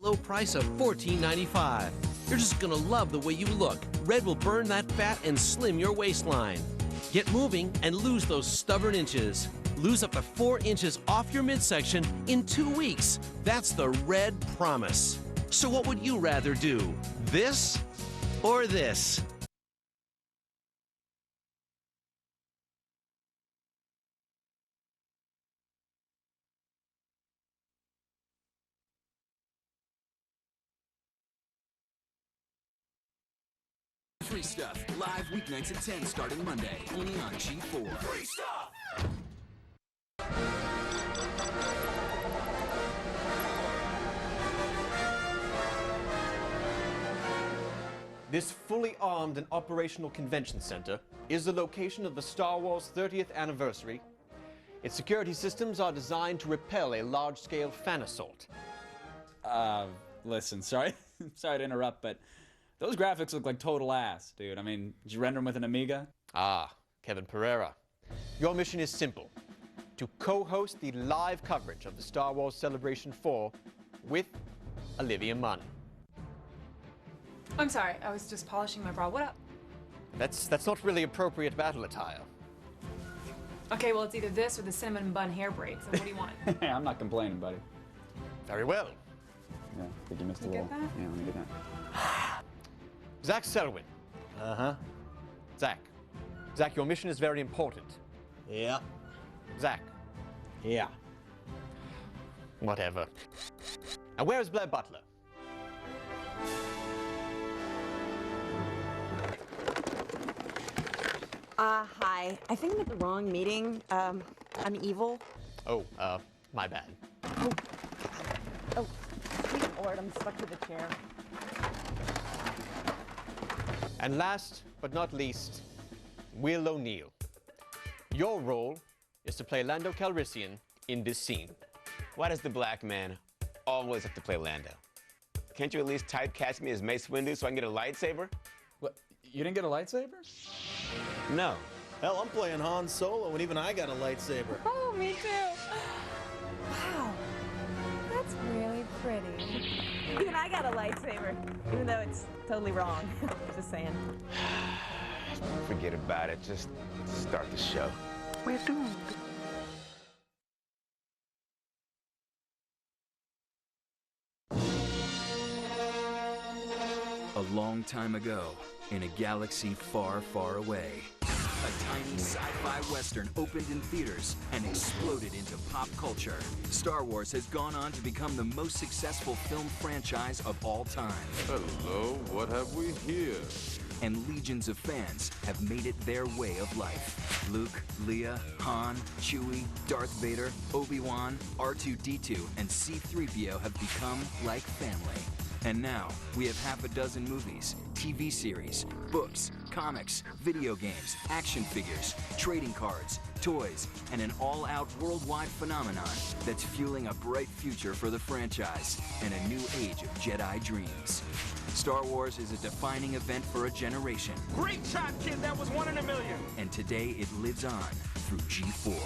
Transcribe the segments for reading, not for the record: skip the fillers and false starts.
Low price of $14.95. You're just gonna love the way you look. Red will burn that fat and slim your waistline. Get moving and lose those stubborn inches. Lose up to 4 inches off your midsection in 2 weeks. That's the Red Promise. So what would you rather do? This or this? Free Stuff, live weeknights at 10 starting Monday, only on G4. Free Stuff! This fully armed and operational convention center is the location of the Star Wars 30th anniversary. Its security systems are designed to repel a large-scale fan assault. Listen, sorry to interrupt, but those graphics look like total ass, dude. I mean, did you render them with an Amiga? Ah, Kevin Pereira. Your mission is simple: to co-host the live coverage of the Star Wars Celebration 4 with Olivia Munn. I'm sorry, I was just polishing my bra. What up? That's not really appropriate battle attire. Okay, well, it's either this or the cinnamon bun hair braid, so what do you want? I'm not complaining, buddy. Very well. Yeah, I think you missed a You little. get that? Yeah, let me get that. Zach Selwyn. Uh-huh. Zach, your mission is very important. Yeah. Zach. Yeah. Whatever. And where is Blair Butler? Hi. I think I'm at the wrong meeting. I'm evil. Oh, my bad. Oh, please, Lord, I'm stuck to the chair. And last but not least, Will O'Neill. Your role is to play Lando Calrissian in this scene. Why does the black man always have to play Lando? Can't you at least typecast me as Mace Windu so I can get a lightsaber? What? You didn't get a lightsaber? No. Hell, I'm playing Han Solo, and even I got a lightsaber. Oh, me too. Wow. That's really pretty. Even I got a lightsaber, even though it's totally wrong. Just saying. Forget about it. Just start the show. We're doomed. A long time ago, in a galaxy far, far away, a tiny sci-fi western opened in theaters and exploded into pop culture. Star Wars has gone on to become the most successful film franchise of all time. Hello, what have we here? And legions of fans have made it their way of life. Luke, Leia, Han, Chewie, Darth Vader, Obi-Wan, R2-D2, and C-3PO have become like family. And now, we have half a dozen movies, TV series, books, comics, video games, action figures, trading cards, toys, and an all-out worldwide phenomenon that's fueling a bright future for the franchise and a new age of Jedi dreams. Star Wars is a defining event for a generation. Great shot, kid. That was 1 in a million. And today it lives on through G4.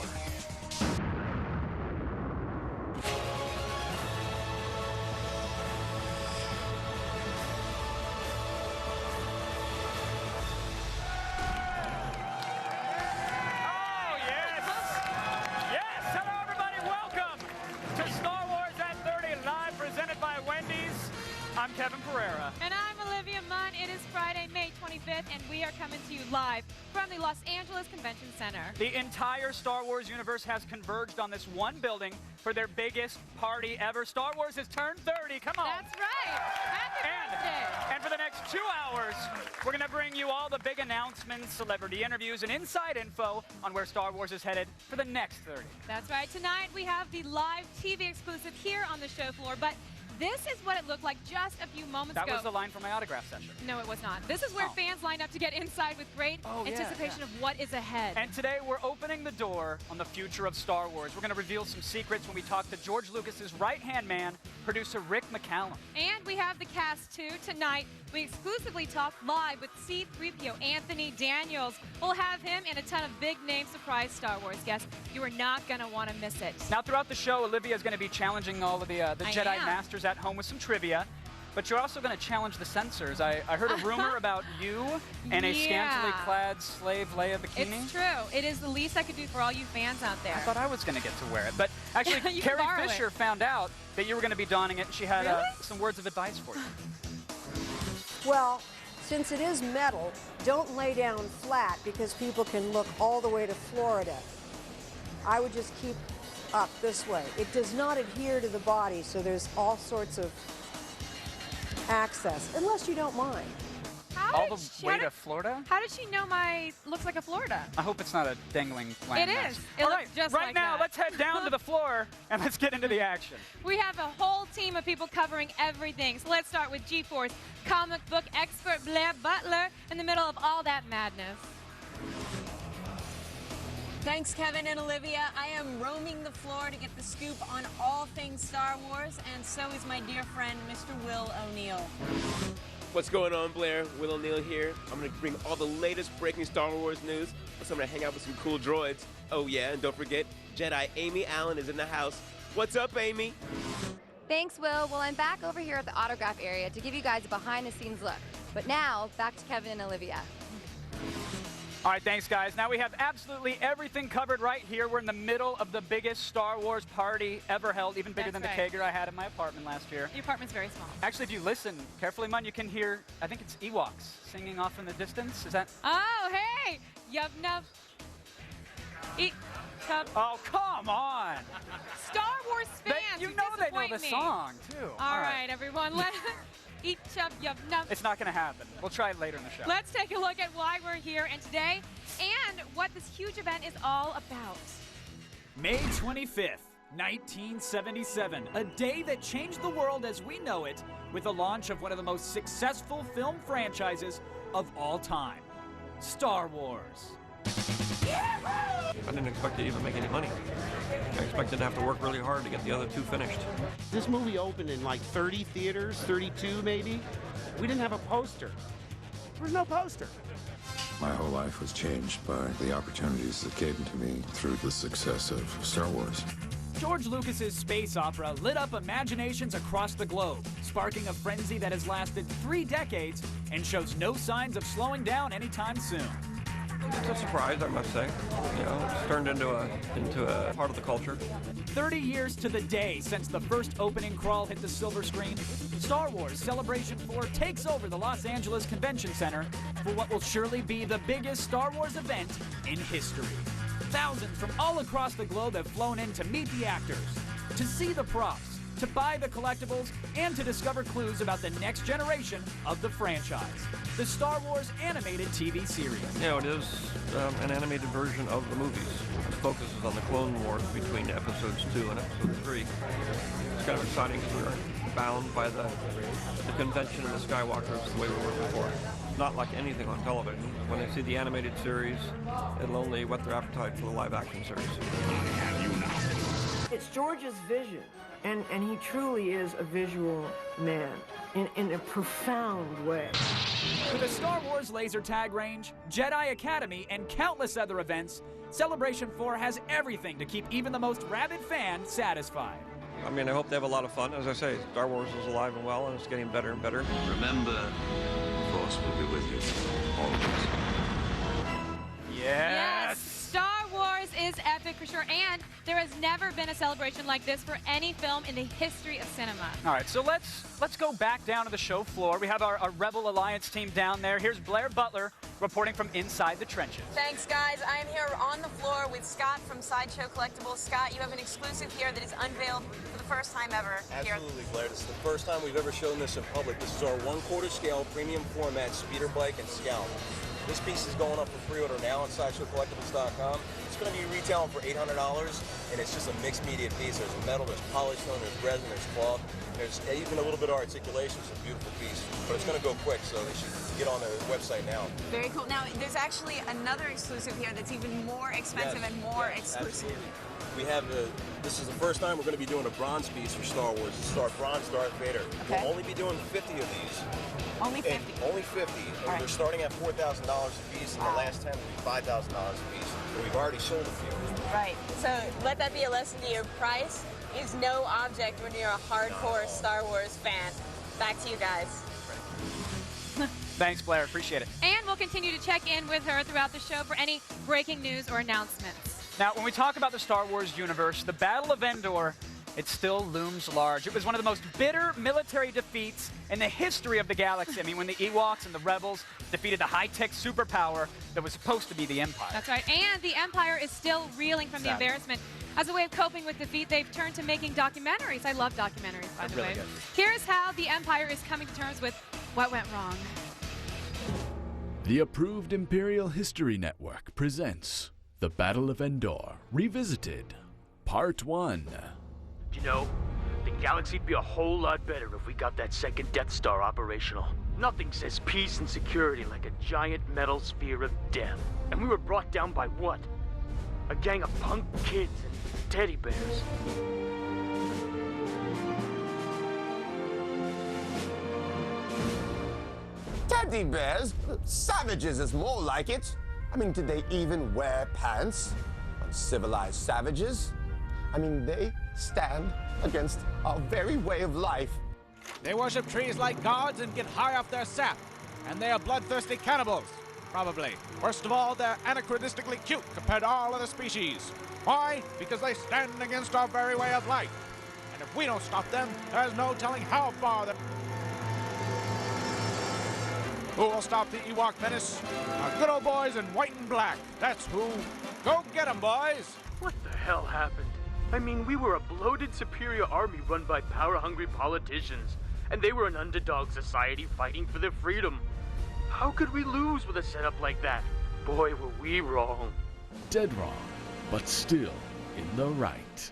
I'm Kevin Pereira. And I'm Olivia Munn. It is Friday, May 25th, and we are coming to you live from the Los Angeles Convention Center. The entire Star Wars universe has converged on this one building for their biggest party ever. Star Wars has turned 30. Come on. That's right. Happy birthday. And for the next 2 hours, we're going to bring you all the big announcements, celebrity interviews, and inside info on where Star Wars is headed for the next 30. That's right. Tonight, we have the live TV exclusive here on the show floor, but this is what it looked like just a few moments ago. That was the line from my autograph session. No, it was not. This is where fans lined up to get inside with great anticipation of what is ahead. And today we're opening the door on the future of Star Wars. We're going to reveal some secrets when we talk to George Lucas's right-hand man, producer Rick McCallum. And we have the cast too. Tonight, we exclusively talk live with C-3PO Anthony Daniels. We'll have him and a ton of big-name surprise Star Wars guests. You are not going to want to miss it. Now, throughout the show, Olivia is going to be challenging all of the Jedi Masters at home with some trivia. But you're also going to challenge the censors. I heard a rumor about you and a scantily clad slave Leia bikini. It's true. It is the least I could do for all you fans out there. I thought I was going to get to wear it. But actually, Carrie Fisher found out that you were going to be donning it, and she had some words of advice for you. Well, since it is metal, don't lay down flat because people can look all the way to Florida. I would just keep up this way. It does not adhere to the body, so there's all sorts of access, unless you don't mind. All the way to Florida? How did she know my looks like a Florida? I hope it's not a dangling landmass. It is. It all looks right, just right like now, that. let's head down to the floor and let's get into the action. We have a whole team of people covering everything. So let's start with G-Force comic book expert Blair Butler in the middle of all that madness. Thanks, Kevin and Olivia. I am roaming the floor to get the scoop on all things Star Wars, and so is my dear friend, Mr. Will O'Neill. What's going on, Blair? Will O'Neill here. I'm going to bring all the latest breaking Star Wars news. So I'm going to hang out with some cool droids. Oh, yeah, and don't forget, Jedi Amy Allen is in the house. What's up, Amy? Thanks, Will. Well, I'm back over here at the autograph area to give you guys a behind-the-scenes look. But now, back to Kevin and Olivia. All right, thanks, guys. Now we have absolutely everything covered right here. We're in the middle of the biggest Star Wars party ever held, even bigger than the kegger I had in my apartment last year. Your apartment's very small. Actually, if you listen carefully, Mun, you can hear, I think it's Ewoks singing off in the distance. Is that? Oh, hey! Yub nub. Eat. Chub. Oh, come on! Star Wars fans, you know they know the song, too. All right, everyone. Let eat, chub, yub, nub. It's not going to happen. We'll try it later in the show. Let's take a look at why we're here and today and what this huge event is all about. May 25th, 1977, a day that changed the world as we know it with the launch of one of the most successful film franchises of all time, Star Wars. I didn't expect to even make any money. I expected to have to work really hard to get the other two finished. This movie opened in like 30 theaters, 32 maybe. We didn't have a poster. There was no poster. My whole life was changed by the opportunities that came to me through the success of Star Wars. George Lucas's space opera lit up imaginations across the globe, sparking a frenzy that has lasted 3 decades and shows no signs of slowing down anytime soon. It's a surprise, I must say. You know, it's turned into a part of the culture. 30 years to the day since the first opening crawl hit the silver screen, Star Wars Celebration 4 takes over the Los Angeles Convention Center for what will surely be the biggest Star Wars event in history. Thousands from all across the globe have flown in to meet the actors, to see the props, to buy the collectibles, and to discover clues about the next generation of the franchise, the Star Wars animated TV series. You know, it is an animated version of the movies. It focuses on the Clone Wars between episodes 2 and episode 3. It's kind of exciting because we're bound by the convention of the Skywalkers the way we were before. Not like anything on television. When they see the animated series, it'll only whet their appetite for the live-action series. It's George's vision, and he truly is a visual man in a profound way. With a Star Wars laser tag range, Jedi Academy, and countless other events, Celebration 4 has everything to keep even the most rabid fan satisfied. I mean, I hope they have a lot of fun. As I say, Star Wars is alive and well, and it's getting better and better. Remember, the Force will be with you, always. Yes! Star Wars is epic for sure, and there has never been a celebration like this for any film in the history of cinema. All right, so let's go back down to the show floor. We have our Rebel Alliance team down there. Here's Blair Butler reporting from inside the trenches. Thanks, guys. I am here on the floor with Scott from Sideshow Collectibles. Scott, you have an exclusive here that is unveiled for the first time ever. Absolutely, Blair. This is the first time we've ever shown this in public. This is our 1/4 scale premium format speeder bike and scalp. This piece is going up for pre-order now on SideshowCollectibles.com. It's going to be retailing for $800, and it's just a mixed media piece. There's metal, there's polystone, there's resin, there's cloth. There's even a little bit of articulation. It's a beautiful piece, but it's going to go quick, so they should get on their website now. Very cool. Now, there's actually another exclusive here that's even more expensive and more exclusive. Absolutely. We have this is the first time we're going to be doing a bronze piece for Star Wars. It's our bronze Darth Vader. Okay. We'll only be doing 50 of these. Only 50? Only 50. And we're starting at $4,000 a piece, and the last 10 will be $5,000 a piece. And we've already sold a few. Right. So let that be a lesson to you. Price is no object when you're a hardcore Star Wars fan. Back to you guys. Thanks, Blair. Appreciate it. And we'll continue to check in with her throughout the show for any breaking news or announcements. Now, when we talk about the Star Wars universe, the Battle of Endor, it still looms large. It was one of the most bitter military defeats in the history of the galaxy. I mean, when the Ewoks and the Rebels defeated the high-tech superpower that was supposed to be the Empire. That's right. And the Empire is still reeling from the embarrassment. As a way of coping with defeat, they've turned to making documentaries. I love documentaries, by the way. Good. Here's how the Empire is coming to terms with what went wrong. The approved Imperial History Network presents The Battle of Endor Revisited, Part 1. You know, the galaxy'd be a whole lot better if we got that second Death Star operational. Nothing says peace and security like a giant metal sphere of death. And we were brought down by what? A gang of punk kids and teddy bears. Teddy bears? Savages is more like it. I mean, did they even wear pants? Uncivilized savages? I mean, they stand against our very way of life. They worship trees like gods and get high off their sap. And they are bloodthirsty cannibals, probably. Worst of all, they're anachronistically cute compared to all other species. Why? Because they stand against our very way of life. And if we don't stop them, there's no telling how far they're... Who will stop the Ewok menace? Our good old boys in white and black. That's who. Go get 'em, boys! What the hell happened? I mean, we were a bloated superior army run by power-hungry politicians, and they were an underdog society fighting for their freedom. How could we lose with a setup like that? Boy, were we wrong. Dead wrong, but still in the right.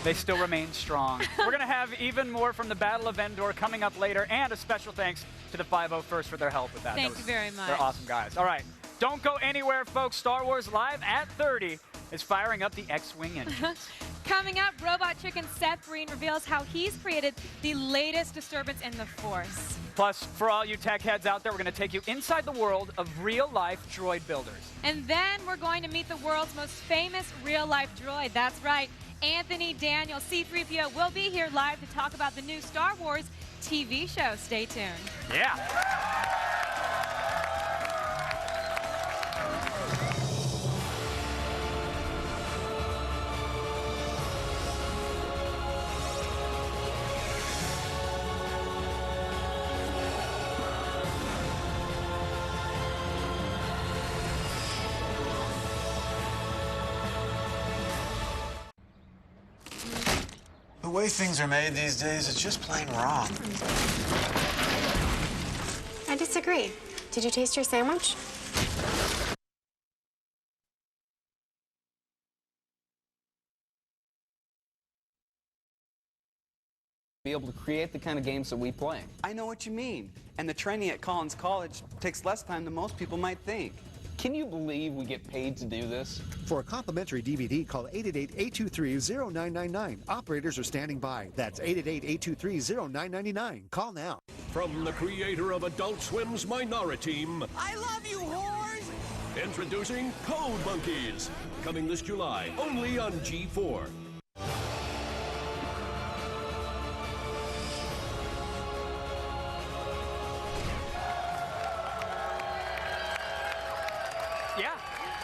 They still remain strong. We're going to have even more from the Battle of Endor coming up later, and a special thanks to the 501st for their help with that. Thank you very much. They're awesome guys. All right, don't go anywhere, folks. Star Wars Live at 30 is firing up the X-Wing engine. Coming up, Robot Chicken Seth Green reveals how he's created the latest disturbance in the Force. Plus, for all you tech heads out there, we're going to take you inside the world of real-life droid builders. And then we're going to meet the world's most famous real-life droid. That's right, Anthony Daniels, C-3PO, will be here live to talk about the new Star Wars TV show. Stay tuned. Yeah. The way things are made these days, it's just plain wrong. I disagree. Did you taste your sandwich? Be able to create the kind of games that we play. I know what you mean. And the training at Collins College takes less time than most people might think. Can you believe we get paid to do this? For a complimentary DVD, call 888-823-0999. Operators are standing by. That's 888-823-0999. Call now. From the creator of Adult Swim's Minority Team, I love you, whores! introducing Code Monkeys. Coming this July, only on G4.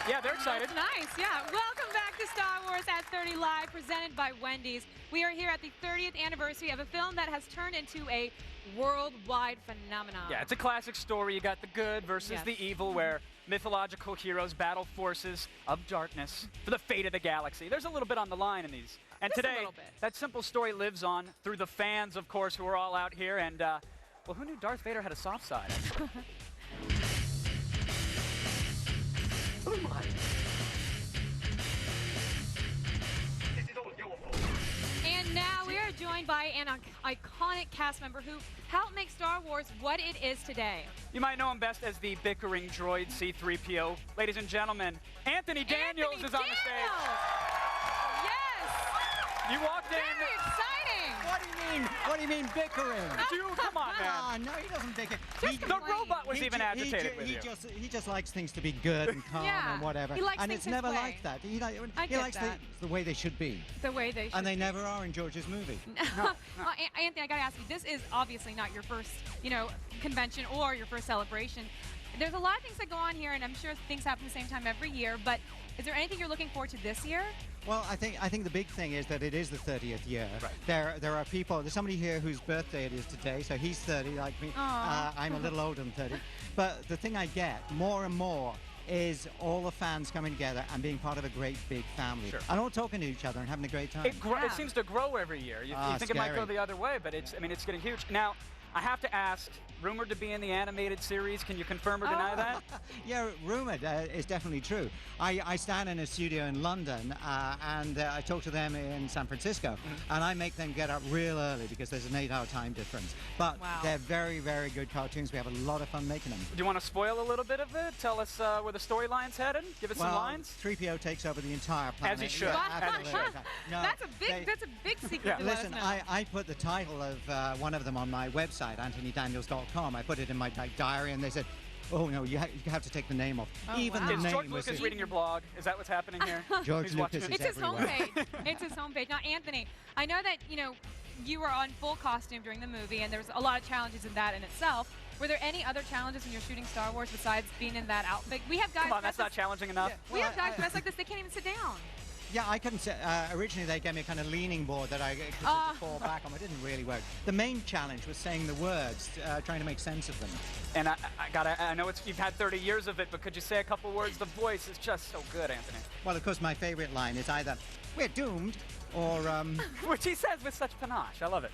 Yeah, they're excited. That's nice, yeah. Welcome back to Star Wars at 30 Live, presented by Wendy's. We are here at the 30th anniversary of a film that has turned into a worldwide phenomenon. Yeah, it's a classic story. You got the good versus the evil, where mythological heroes battle forces of darkness for the fate of the galaxy. There's a little bit on the line in these. And Just today, that simple story lives on through the fans, of course, who are all out here. And, well, who knew Darth Vader had a soft side? by an iconic cast member who helped make Star Wars what it is today. You might know him best as the bickering droid C-3PO. Ladies and gentlemen, Anthony Daniels is on the stage. Yes! You walked in. Very exciting! What do you mean? What do you mean bickering? Come on, man. No, he doesn't bicker. The robot was even agitated with you. He just likes things to be good and calm and whatever. He likes and things it's his never way. like that. He get likes that. the way they should be. The way they should. And they never are in George's movie. Well, Anthony, I gotta ask you, this is obviously not your first, convention or your first celebration. There's a lot of things that go on here, and I'm sure things happen at the same time every year, but is there anything you're looking forward to this year? Well, I think the big thing is that it is the 30th year. Right. There are people. There's somebody here whose birthday it is today, so he's 30 like me. I'm a little older than 30. But the thing I get more and more is all the fans coming together and being part of a great big family. Sure. And all talking to each other and having a great time. It seems to grow every year. You think it might go the other way, but it's getting huge. Now, I have to ask, rumored to be in the animated series, can you confirm or deny that? Yeah, rumored is definitely true. I stand in a studio in London and I talk to them in San Francisco, and I make them get up real early because there's an 8-hour time difference. But they're very, very good cartoons. We have a lot of fun making them. Do you want to spoil a little bit of it? Tell us where the storyline's headed? Give us some lines? 3PO takes over the entire planet. As he should. No, that's a big secret. Listen, I put the title of one of them on my website, AnthonyDaniels.com. I put it in my diary, and they said, "Oh no, you have to take the name off." Even the name. Is George Lucas reading your blog? Is that what's happening here? George Lucas is It's his everywhere. homepage. It's his homepage. Now, Anthony, I know that you were on full costume during the movie, and there's a lot of challenges in that in itself. Were there any other challenges when you're shooting Star Wars besides being in that outfit? We have guys. Come on, that's not challenging enough. We have guys dressed like this; they can't even sit down. Yeah, I couldn't say. Originally, they gave me a kind of leaning board that I could fall back on. It didn't really work. The main challenge was saying the words, trying to make sense of them. And I know you've had 30 years of it, but could you say a couple words? The voice is just so good, Anthony. Well, of course, my favorite line is either "We're doomed" or which he says with such panache. I love it.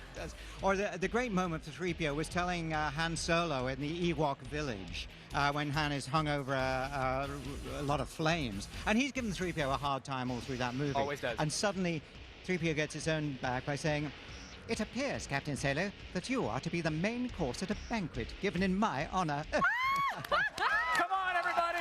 Or the great moment for 3PO was telling Han Solo in the Ewok village when Han is hung over a lot of flames, and he's given 3PO a hard time all through that movie. Always does. And suddenly 3PO gets his own back by saying, "It appears, Captain Solo, that you are to be the main course at a banquet given in my honor." Come on, everybody!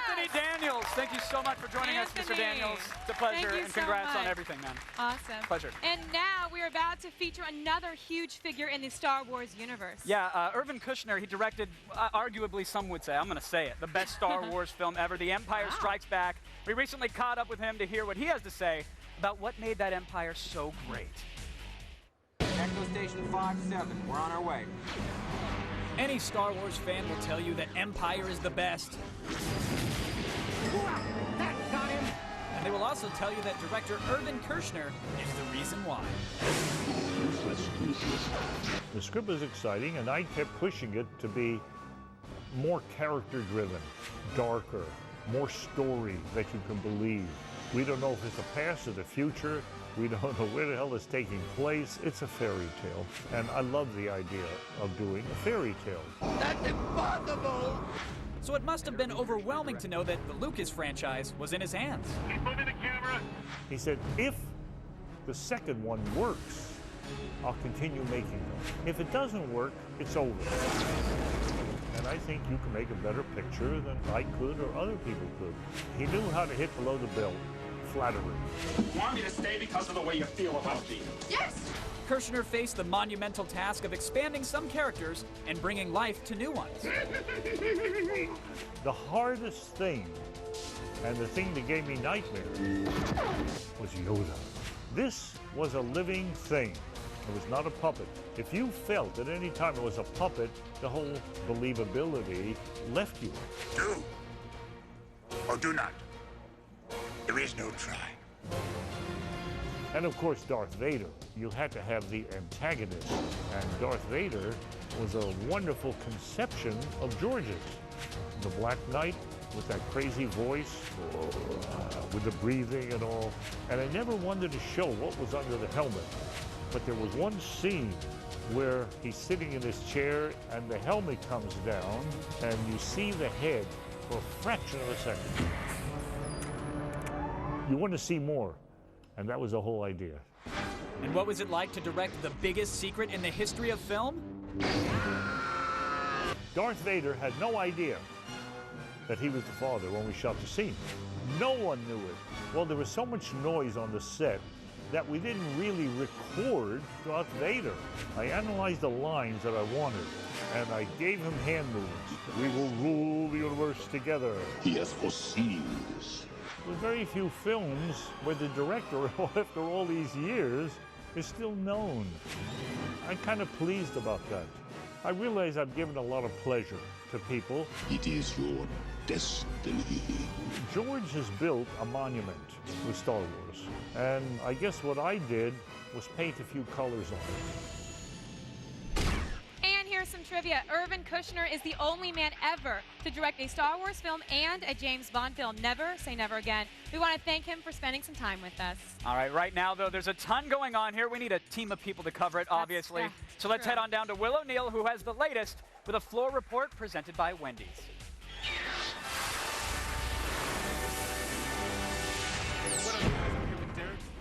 Anthony Daniels, thank you so much for joining us, Mr. Daniels. It's a pleasure, and congrats on everything, man. Awesome. Pleasure. And now we're about to feature another huge figure in the Star Wars universe. Yeah, Irvin Kushner, he directed, arguably some would say, I'm going to say it, the best Star Wars film ever, The Empire Strikes Back. We recently caught up with him to hear what he has to say about what made that Empire so great. Echo Station 5-7, we're on our way. Any Star Wars fan will tell you that Empire is the best. That got him! And they will also tell you that director Irvin Kershner is the reason why. The script was exciting, and I kept pushing it to be more character-driven, darker, more story that you can believe. We don't know if it's the past or the future. We don't know where the hell it's taking place. It's a fairy tale, and I love the idea of doing a fairy tale. That's impossible! So it must have been overwhelming to know that the Lucas franchise was in his hands. Keep moving the camera. He said, if the second one works, I'll continue making them. If it doesn't work, it's over. And I think you can make a better picture than I could or other people could. He knew how to hit below the belt. Flattery. You want me to stay because of the way you feel about me? Yes! Kershner faced the monumental task of expanding some characters and bringing life to new ones. The hardest thing, and the thing that gave me nightmares, was Yoda. This was a living thing. It was not a puppet. If you felt at any time it was a puppet, the whole believability left you. Do or do not. There is no try. And of course, Darth Vader. You had to have the antagonist. And Darth Vader was a wonderful conception of George's. The Black Knight with that crazy voice, with the breathing and all. And I never wanted to show what was under the helmet. But there was one scene where he's sitting in his chair and the helmet comes down and you see the head for a fraction of a second. You want to see more, and that was the whole idea. And what was it like to direct the biggest secret in the history of film? Darth Vader had no idea that he was the father when we shot the scene. No one knew it. Well, there was so much noise on the set that we didn't really record Darth Vader. I analyzed the lines that I wanted, and I gave him hand movements. We will rule the universe together. He has foreseen this. There's very few films where the director, after all these years, is still known. I'm kind of pleased about that. I realize I've given a lot of pleasure to people. It is your destiny. George has built a monument with Star Wars, and I guess what I did was paint a few colors on it. And here's some trivia. Irvin Kushner is the only man ever to direct a Star Wars film and a James Bond film. Never say never again. We want to thank him for spending some time with us. All right, right now, though, there's a ton going on here. We need a team of people to cover it, obviously. So let's head on down to Will O'Neill, who has the latest with a floor report presented by Wendy's.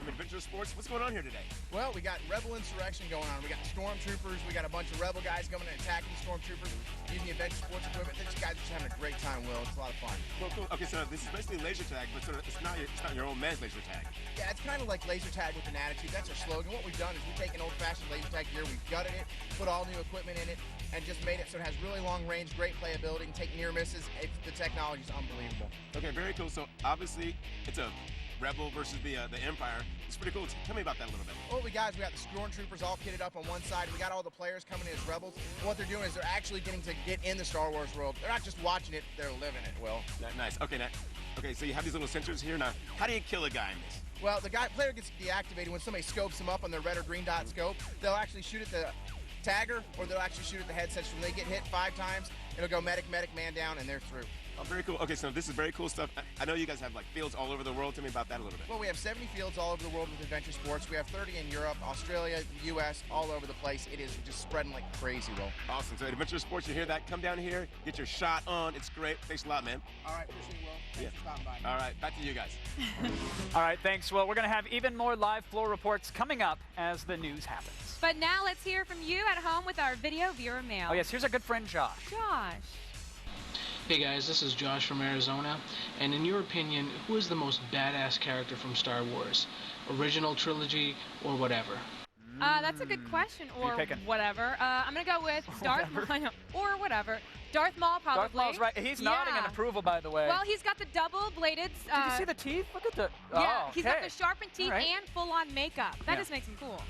Adventure Sports. What's going on here today? Well, we got rebel insurrection going on. We got stormtroopers. We got a bunch of rebel guys coming and attacking stormtroopers using the Adventure Sports equipment. These guys are just having a great time, Will. It's a lot of fun. Cool. Okay, so this is basically laser tag, but sort of it's not your own man's laser tag. Yeah, it's kind of like laser tag with an attitude. That's our slogan. What we've done is we've taken old-fashioned laser tag gear, we've gutted it, put all new equipment in it, and just made it so it has really long range, great playability, and take near misses. The technology is unbelievable. Okay, very cool. So obviously, it's a Rebel versus the Empire. It's pretty cool. Tell me about that a little bit. Well, we got the stormtroopers all kitted up on one side. We got all the players coming in as rebels. And what they're doing is they're actually getting to get in the Star Wars world. They're not just watching it; they're living it. Will. Nice. Okay, so you have these little sensors here. Now, how do you kill a guy in this? Well, the player gets deactivated when somebody scopes them up on their red or green dot scope. They'll actually shoot at the tagger, or they'll actually shoot at the headset. So when they get hit 5 times, it'll go medic, man down, and they're through. Oh, very cool. Okay, so this is very cool stuff. I know you guys have like fields all over the world. Tell me about that a little bit. Well, we have 70 fields all over the world with Adventure Sports. We have 30 in Europe, Australia, the U.S., all over the place. It is just spreading like crazy, Will. Awesome. So Adventure Sports, you hear that? Come down here, get your shot on. It's great. Thanks a lot, man. All right, appreciate it, Will. Thanks for stopping by. All right, back to you guys. All right, thanks, Will. We're going to have even more live floor reports coming up as the news happens. But now let's hear from you at home with our video viewer mail. Oh, yes, here's our good friend Josh. Josh. Hey guys, this is Josh from Arizona, and in your opinion, who is the most badass character from Star Wars? Original trilogy or whatever? That's a good question, or whatever. I'm going to go with Darth Maul, or whatever. Darth Maul, probably. Darth Maul's right. He's nodding in approval, by the way. Well, he's got the double-bladed... Did you see the teeth? Look at the... Yeah, oh, he's got the sharpened teeth and full-on makeup. That just makes him cool.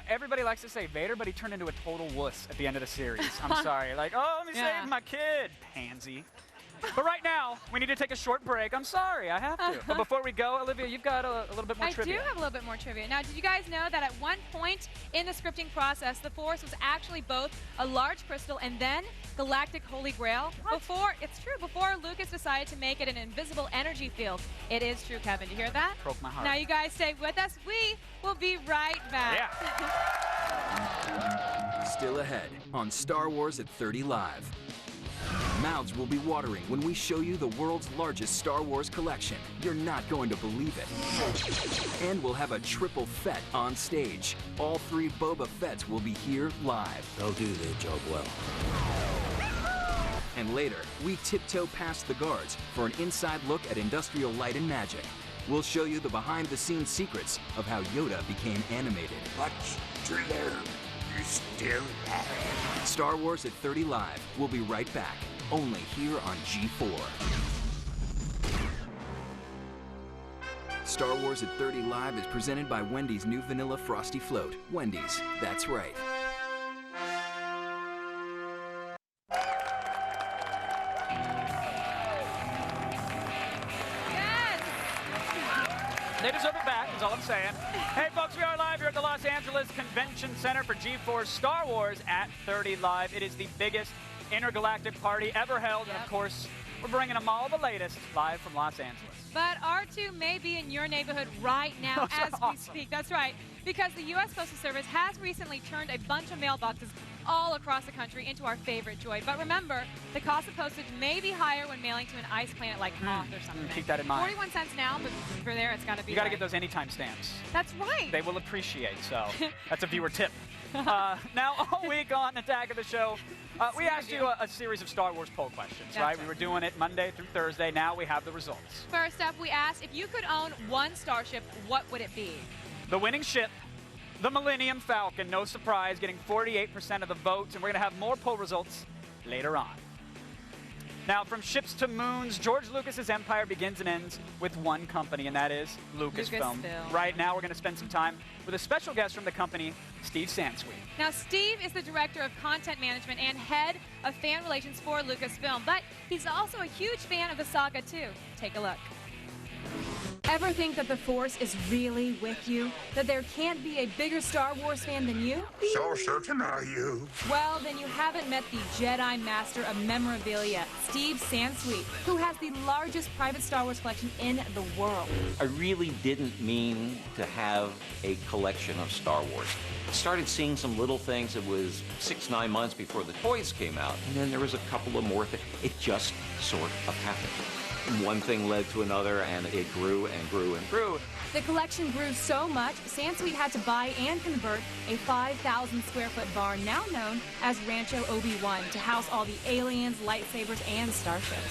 Everybody likes to say Vader, but he turned into a total wuss at the end of the series. I'm sorry. Like, oh, let me save my kid. Pansy. But right now, we need to take a short break. I'm sorry, I have to. But before we go, Olivia, you've got a little bit more trivia. I do have a little bit more trivia. Now, did you guys know that at one point in the scripting process, the Force was actually both a large crystal and then galactic holy grail? Before Lucas decided to make it an invisible energy field. It is true, Kevin. Do you hear that? Broke my heart. Now, you guys stay with us. We will be right back. Yeah. Still ahead on Star Wars at 30 Live. Mouths will be watering when we show you the world's largest Star Wars collection. You're not going to believe it. And we'll have a triple Fett on stage. All 3 Boba Fetts will be here live. They'll do their job well. And later, we tiptoe past the guards for an inside look at Industrial Light and Magic. We'll show you the behind-the-scenes secrets of how Yoda became animated. Much to learn. You still have. Star Wars at 30 Live. We'll be right back, only here on G4. Star Wars at 30 Live is presented by Wendy's new Vanilla Frosty Float. Wendy's, that's right. They deserve it back, is all I'm saying. Hey, folks, we are live here at the Los Angeles Convention Center for G4 Star Wars at 30 Live. It is the biggest intergalactic party ever held, and of course, we're bringing them all the latest live from Los Angeles. But R2 may be in your neighborhood right now as we speak. That's right, because the U.S. Postal Service has recently turned a bunch of mailboxes all across the country into our favorite droid. But remember, the cost of postage may be higher when mailing to an ice planet like Hoth or something. Keep that in mind. 41 cents now, but for there it's got to be. You got to get those anytime stamps. That's right. They will appreciate, so that's a viewer tip. Now, all week on Attack of the Show, we asked you a series of Star Wars poll questions, right? We were doing it Monday through Thursday. Now we have the results. First up, we asked, if you could own one starship, what would it be? The winning ship, the Millennium Falcon, no surprise, getting 48% of the votes, and we're going to have more poll results later on. Now, from ships to moons, George Lucas's empire begins and ends with one company, and that is Lucasfilm. Right now, we're going to spend some time with a special guest from the company, Steve Sansweet. Now, Steve is the director of content management and head of fan relations for Lucasfilm, but he's also a huge fan of the saga, too. Take a look. Ever think that the Force is really with you? That there can't be a bigger Star Wars fan than you? So certain are you. Well, then you haven't met the Jedi Master of Memorabilia, Steve Sansweet, who has the largest private Star Wars collection in the world. I really didn't mean to have a collection of Star Wars. I started seeing some little things. It was 6-9 months before the toys came out, and then there was a couple of more things. It just sort of happened. One thing led to another, and it grew and grew and grew. The collection grew so much, Sansweet had to buy and convert a 5,000 square foot barn now known as Rancho Obi-Wan to house all the aliens, lightsabers, and starships.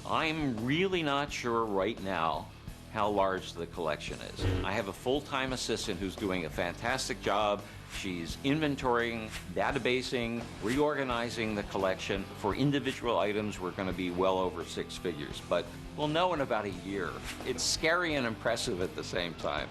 I'm really not sure right now how large the collection is. I have a full-time assistant who's doing a fantastic job. She's inventorying, databasing, reorganizing the collection. For individual items, we're going to be well over 6 figures, but we'll know in about a year. It's scary and impressive at the same time.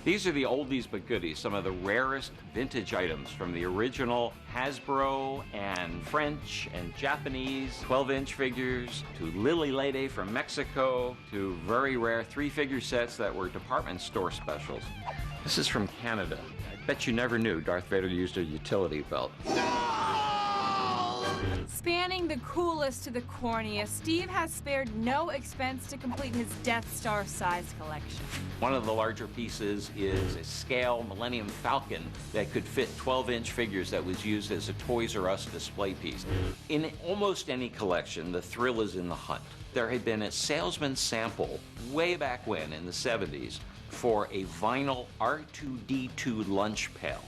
These are the oldies but goodies, some of the rarest vintage items from the original Hasbro and French and Japanese 12-inch figures to Lily Lede from Mexico to very rare 3-figure sets that were department store specials. This is from Canada. I bet you never knew Darth Vader used a utility belt. Spanning the coolest to the corniest, Steve has spared no expense to complete his Death Star-sized collection. One of the larger pieces is a scale Millennium Falcon that could fit 12-inch figures that was used as a Toys R Us display piece. In almost any collection, the thrill is in the hunt. There had been a salesman's sample way back when, in the 70s, for a vinyl R2-D2 lunch pail.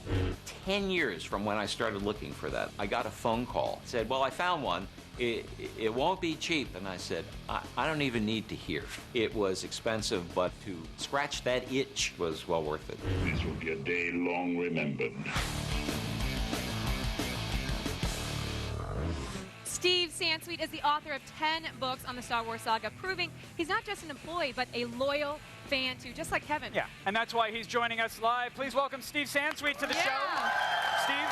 10 years from when I started looking for that, I got a phone call. It said, well, I found one. It won't be cheap. And I said, I don't even need to hear. It was expensive, but to scratch that itch was well worth it. This will be a day long remembered. Steve Sansweet is the author of 10 books on the Star Wars saga, proving he's not just an employee, but a loyal fan too, just like Kevin. Yeah, and that's why he's joining us live. Please welcome Steve Sansweet to the show. Steve,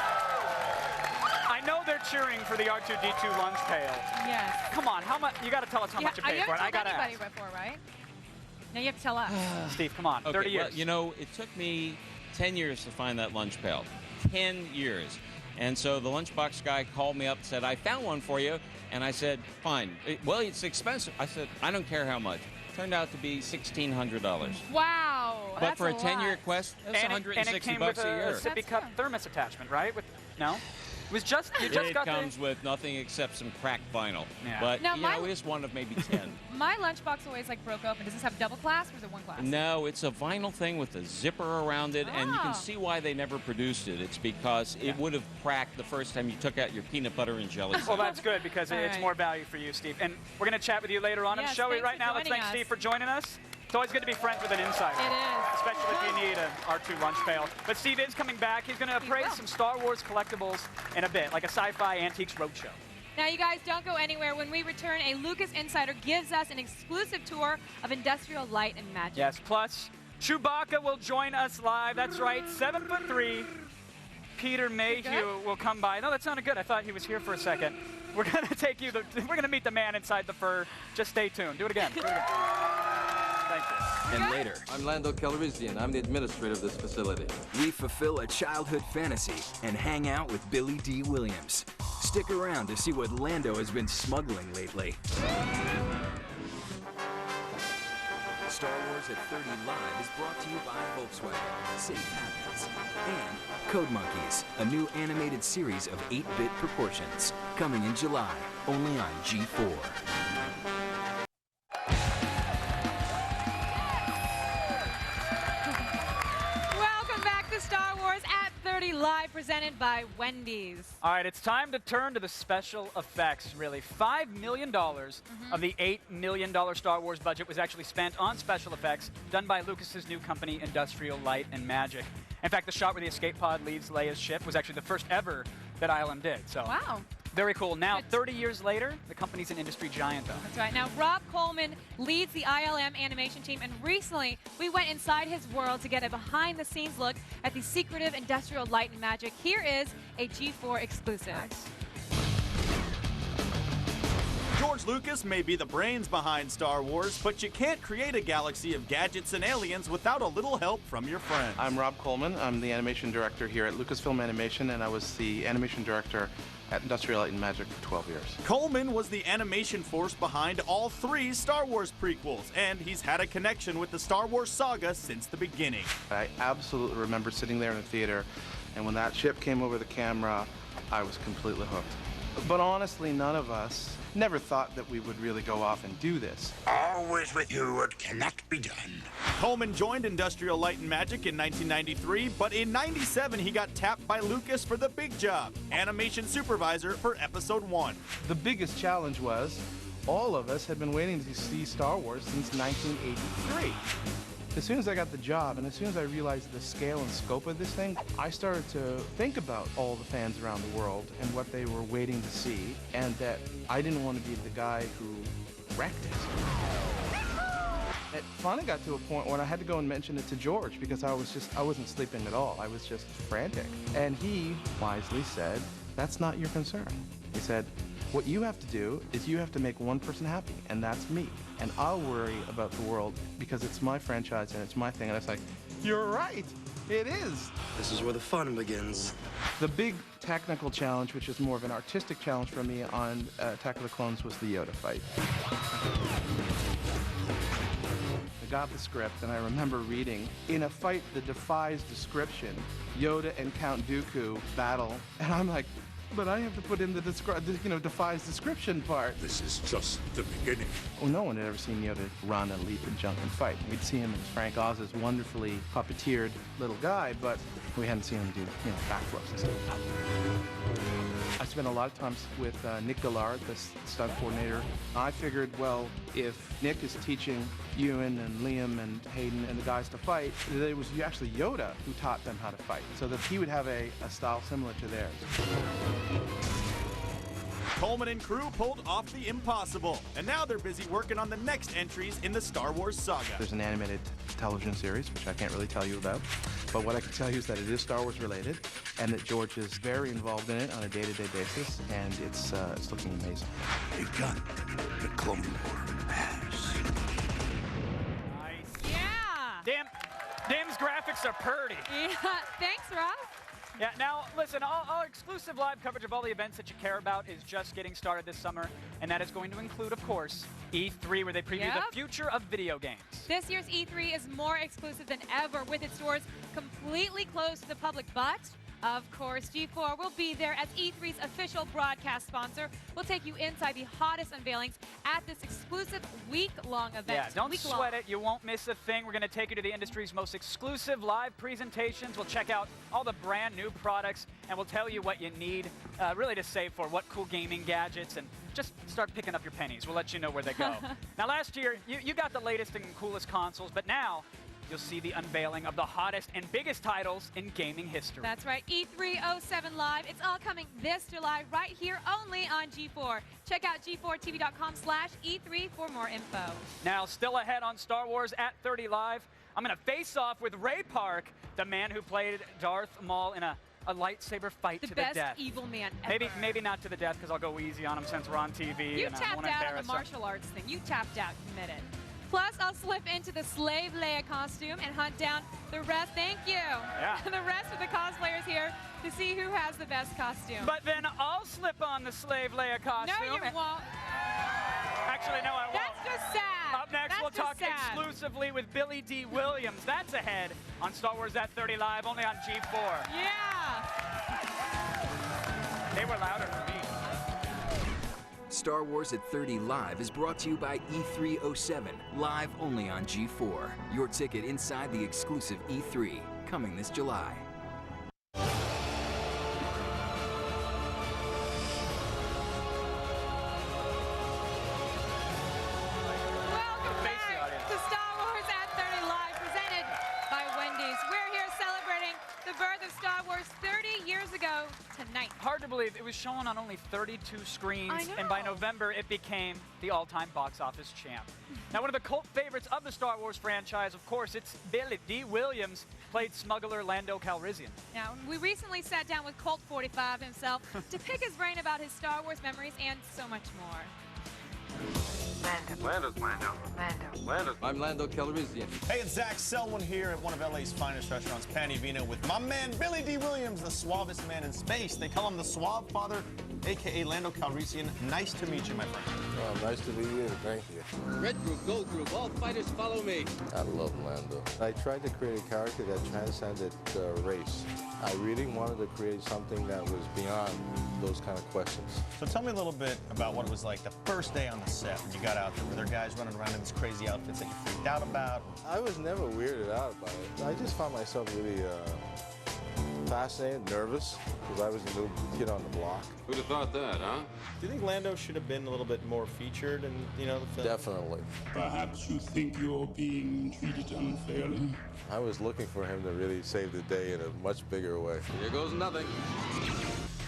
I know they're cheering for the R2-D2 lunch pail. Yes. Come on, how much? You got to tell us how much you paid for it. I got to ask. You haven't told anybody before, right? Now you have to tell us. Steve, come on. Okay, 30 years. Well, you know, it took me 10 years to find that lunch pail. 10 years. And so the lunchbox guy called me up and said, I found one for you. And I said, fine. Well, it's expensive. I said, I don't care how much. Turned out to be $1,600. Wow. But for a 10-year quest, that's $160 and it came bucks with a year. A sippy cup thermos attachment, right? No? It was just, you just got comes with nothing except some cracked vinyl. Yeah. But, Now, you know, it's one of maybe 10. My lunchbox always like broke open. Does this have double clasp or is it one class? No, it's a vinyl thing with a zipper around it, and you can see why they never produced it. It's because it would have cracked the first time you took out your peanut butter and jelly. Well, that's good because it's more value for you, Steve. And we're going to chat with you later on in the show. Right now, let's thank Steve for joining us. It's always good to be friends with an insider. It is. Especially if you need an R2 lunch pail. But Steve is coming back. He's going to appraise some Star Wars collectibles in a bit, like a sci-fi antiques roadshow. Now, you guys, don't go anywhere. When we return, a Lucas insider gives us an exclusive tour of industrial light and magic. Yes, plus Chewbacca will join us live. That's right, 7'3". Peter Mayhew will come by. No, that sounded good. I thought he was here for a second. We're going to take you. We're going to meet the man inside the fur. Just stay tuned. Do it again. Do it again. Thank you. And later, I'm Lando Calrissian. I'm the administrator of this facility. We fulfill a childhood fantasy and hang out with Billy D. Williams. Stick around to see what Lando has been smuggling lately. Star Wars at 30 Live is brought to you by Volkswagen, Safe Happens, and Code Monkeys, a new animated series of 8-bit proportions. Coming in July, only on G4. Welcome back to Star Wars at 30 Live, presented by Wendy's. All right, it's time to turn to the special effects, really. $5 million of the $8 million Star Wars budget was actually spent on special effects done by Lucas's new company, Industrial Light and Magic. In fact, the shot where the escape pod leaves Leia's ship was actually the first ever that ILM did. So wow. Very cool. Now, 30 years later, the company's an industry giant, though. That's right. Now, Rob Coleman leads the ILM animation team, and recently we went inside his world to get a behind-the-scenes look at the secretive Industrial Light and Magic. Here is a G4 exclusive. George Lucas may be the brains behind Star Wars, but you can't create a galaxy of gadgets and aliens without a little help from your friends. I'm Rob Coleman. I'm the animation director here at Lucasfilm Animation, and I was the animation director at Industrial Light and Magic for 12 years. Coleman was the animation force behind all 3 Star Wars prequels, and he's had a connection with the Star Wars saga since the beginning. I absolutely remember sitting there in the theater, and when that ship came over the camera, I was completely hooked. But honestly, none of us never thought that we would really go off and do this. Always with you, what cannot be done. Coleman joined Industrial Light and Magic in 1993, but in 97 he got tapped by Lucas for the big job, animation supervisor for Episode 1. The biggest challenge was all of us had been waiting to see Star Wars since 1983. As soon as I got the job and as soon as I realized the scale and scope of this thing, I started to think about all the fans around the world and what they were waiting to see, and that I didn't want to be the guy who wrecked it. It finally got to a point when I had to go and mention it to George because I wasn't sleeping at all. I was just frantic. And he wisely said, "That's not your concern." He said, "What you have to do is you have to make one person happy, and that's me. And I'll worry about the world because it's my franchise and it's my thing." And I was like, "You're right, it is." This is where the fun begins. The big technical challenge, which is more of an artistic challenge for me on Attack of the Clones, was the Yoda fight. I got the script, and I remember reading, in a fight that defies description, Yoda and Count Dooku battle, and I'm like, but I have to put in the defies description part. This is just the beginning. Well, no one had ever seen Yoda run and leap and jump and fight. We'd see him as Frank Oz's wonderfully puppeteered little guy, but we hadn't seen him do, backflips and stuff. I spent a lot of time with Nick Gillard, the stunt coordinator. I figured, well, if Nick is teaching Ewan and Liam and Hayden and the guys to fight, that it was actually Yoda who taught them how to fight, so that he would have a style similar to theirs. Coleman and crew pulled off the impossible, and now they're busy working on the next entries in the Star Wars saga. There's an animated television series, which I can't really tell you about, but what I can tell you is that it is Star Wars related, and that George is very involved in it on a day-to-day basis, and it's looking amazing. Begun. The Clone War has. Nice. Yeah. Damn's graphics are purty. Yeah. Thanks, Rob. Yeah, now, listen, our exclusive live coverage of all the events that you care about is just getting started this summer, and that is going to include, of course, E3, where they preview the future of video games. This year's E3 is more exclusive than ever, with its doors completely closed to the public, but of course, G4 will be there as E3's official broadcast sponsor. We'll take you inside the hottest unveilings at this exclusive week-long event. Yeah, don't sweat it. You won't miss a thing. We're going to take you to the industry's most exclusive live presentations. We'll check out all the brand new products, and we'll tell you what you need really to save for, what cool gaming gadgets, and just start picking up your pennies. We'll let you know where they go. Now, last year, you got the latest and coolest consoles, but now you'll see the unveiling of the hottest and biggest titles in gaming history. That's right, E307 Live. It's all coming this July right here only on G4. Check out g4tv.com/E3 for more info. Now, still ahead on Star Wars at 30 Live, I'm going to face off with Ray Park, the man who played Darth Maul in a lightsaber fight to the death. The best evil man ever. Maybe not to the death, because I'll go easy on him since we're on TV. You and tapped out on the martial arts thing. You tapped out, admit it. Plus, I'll slip into the Slave Leia costume and hunt down the rest. Thank you. Yeah. The rest of the cosplayers here to see who has the best costume. But then I'll slip on the Slave Leia costume. No, you won't. Actually, no, I won't. That's just sad. Up next, we'll talk exclusively with Billy D. Williams. That's ahead on Star Wars at 30 Live, only on G4. Yeah. They were louder for me. Star Wars at 30 Live is brought to you by E307, live only on G4. Your ticket inside the exclusive E3, coming this July. Welcome back to Star Wars at 30 Live, presented by Wendy's. We're here celebrating the birth of Star Wars 30 years ago tonight. Hard to believe it was shown on only 32 screens, I know. and by November it became the all-time box office champ. Now, one of the cult favorites of the Star Wars franchise, of course, it's Billy D. Williams, played smuggler Lando Calrissian. Now, we recently sat down with Colt 45 himself to pick his brain about his Star Wars memories and so much more. Lando's Lando. Lando. I'm Lando Calrissian. Hey, it's Zach Selwyn here at one of LA's finest restaurants, Pani Vino, with my man Billy D. Williams, the suavest man in space. They call him the Suave Father, a.k.a. Lando Calrissian. Nice to meet you, my friend. Oh, nice to meet you. Thank you. Red group, gold group, all fighters follow me. I love Lando. I tried to create a character that transcended race. I really wanted to create something that was beyond those kind of questions. So tell me a little bit about what it was like the first day on the set when you got out there. Were there guys running around in these crazy outfits that you freaked out about? I was never weirded out by it. I just found myself really fascinated, nervous, because I was a new kid on the block. Who'd have thought that, huh? Do you think Lando should have been a little bit more featured in, the film? Definitely. Perhaps you think you're being treated unfairly? I was looking for him to really save the day in a much bigger way. Here goes nothing.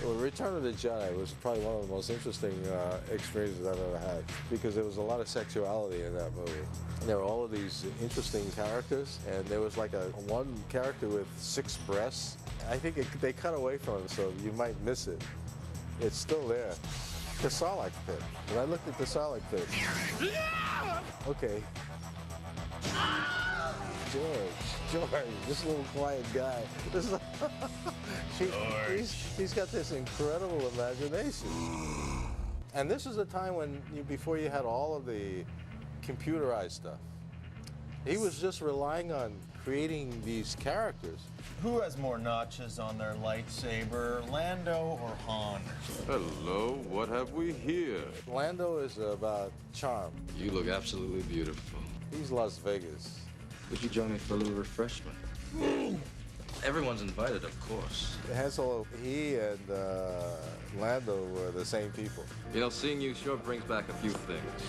Well, Return of the Jedi was probably one of the most interesting experiences I've ever had, because there was a lot of sexuality in that movie. There were all of these interesting characters, and there was like one character with 6 breasts. I think they cut away from it, so you might miss it. It's still there. The Sarlacc pit. When I looked at the Sarlacc pit. Okay. George, this little quiet guy. He's got this incredible imagination. And this is a time when, before you had all of the computerized stuff. He was just relying on creating these characters. Who has more notches on their lightsaber, Lando or Han? Hello, what have we here? Lando is about charm. You look absolutely beautiful. He's Las Vegas. Would you join me for a little refreshment? Everyone's invited, of course. Han Solo, he and Lando were the same people. You know, seeing you sure brings back a few things.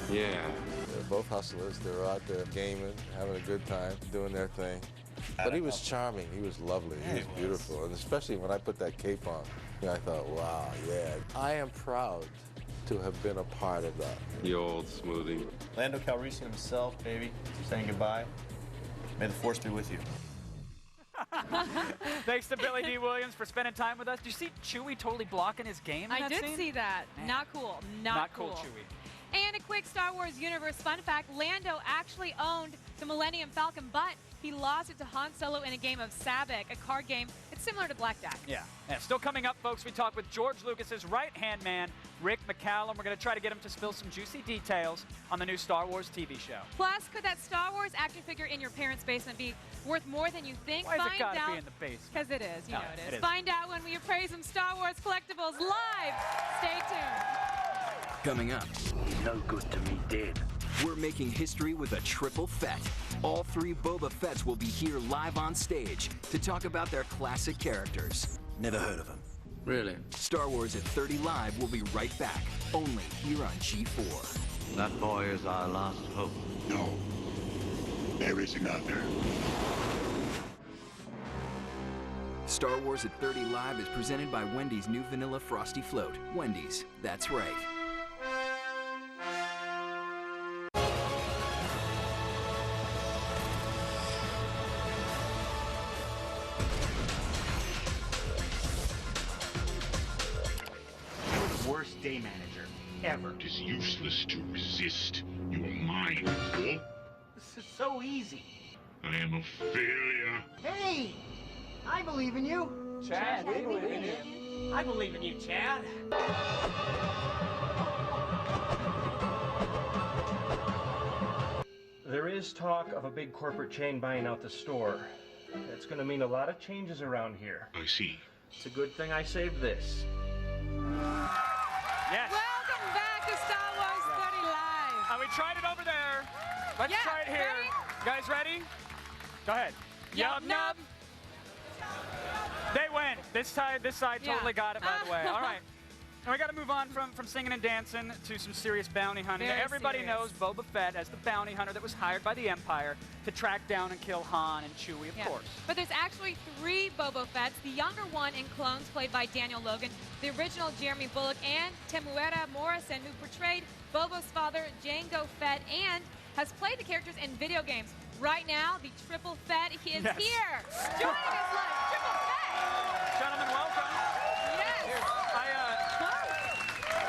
Yeah. They're both hustlers. They were out there gaming, having a good time, doing their thing. But he was charming. He was lovely. He was beautiful. And especially when I put that cape on, I thought, wow, yeah. I am proud to have been a part of that. You old smoothie. Lando Calrissian himself, baby, saying goodbye. May the Force be with you. Thanks to Billy D. Williams for spending time with us. Did you see Chewie totally blocking his game in I that did scene? see that. Man. Not cool. Not cool. Chewie. And a quick Star Wars universe fun fact, Lando actually owned the Millennium Falcon, but he lost it to Han Solo in a game of Sabak, a card game. It's similar to Blackjack. Yeah. Still coming up, folks, we talk with George Lucas's right-hand man, Rick McCallum. We're going to try to get him to spill some juicy details on the new Star Wars TV show. Plus, could that Star Wars action figure in your parents' basement be worth more than you think? Why has it got to be in the basement? Because it is. You know it is. It is. Find out when we appraise some Star Wars collectibles live. Stay tuned. Coming up. No good to me dead. We're making history with a triple Fett. All 3 Boba Fetts will be here live on stage to talk about their classic characters. Never heard of them. Really? Star Wars at 30 Live will be right back, only here on G4. That boy is our last hope. No. There is another. Star Wars at 30 Live is presented by Wendy's new Vanilla Frosty Float. Wendy's, that's right. Worst day manager ever. It is useless to resist. You are mine, fool. This is so easy. I am a failure. Hey! I believe in you. Chad, we believe in you. I believe in you, Chad. is talk of a big corporate chain buying out the store. It's going to mean a lot of changes around here. I see. It's a good thing I saved this. Yes. Welcome back to Star Wars 30 Live. We tried it over there. Let's try it here. Ready? Guys ready? Go ahead. Yub nub. They win. This side totally got it, by the way. All right. Now we got to move on from singing and dancing to some serious bounty hunting. Very Everybody serious. knows Boba Fett as the bounty hunter that was hired by the Empire to track down and kill Han and Chewie, of course. But there's actually 3 Boba Fetts. The younger one in Clones, played by Daniel Logan, the original Jeremy Bulloch, and Temuera Morrison, who portrayed Boba's father, Jango Fett, and has played the characters in video games. Right now, the Triple Fett is here. Joining us live, Triple Fett. Gentlemen, welcome. Yes.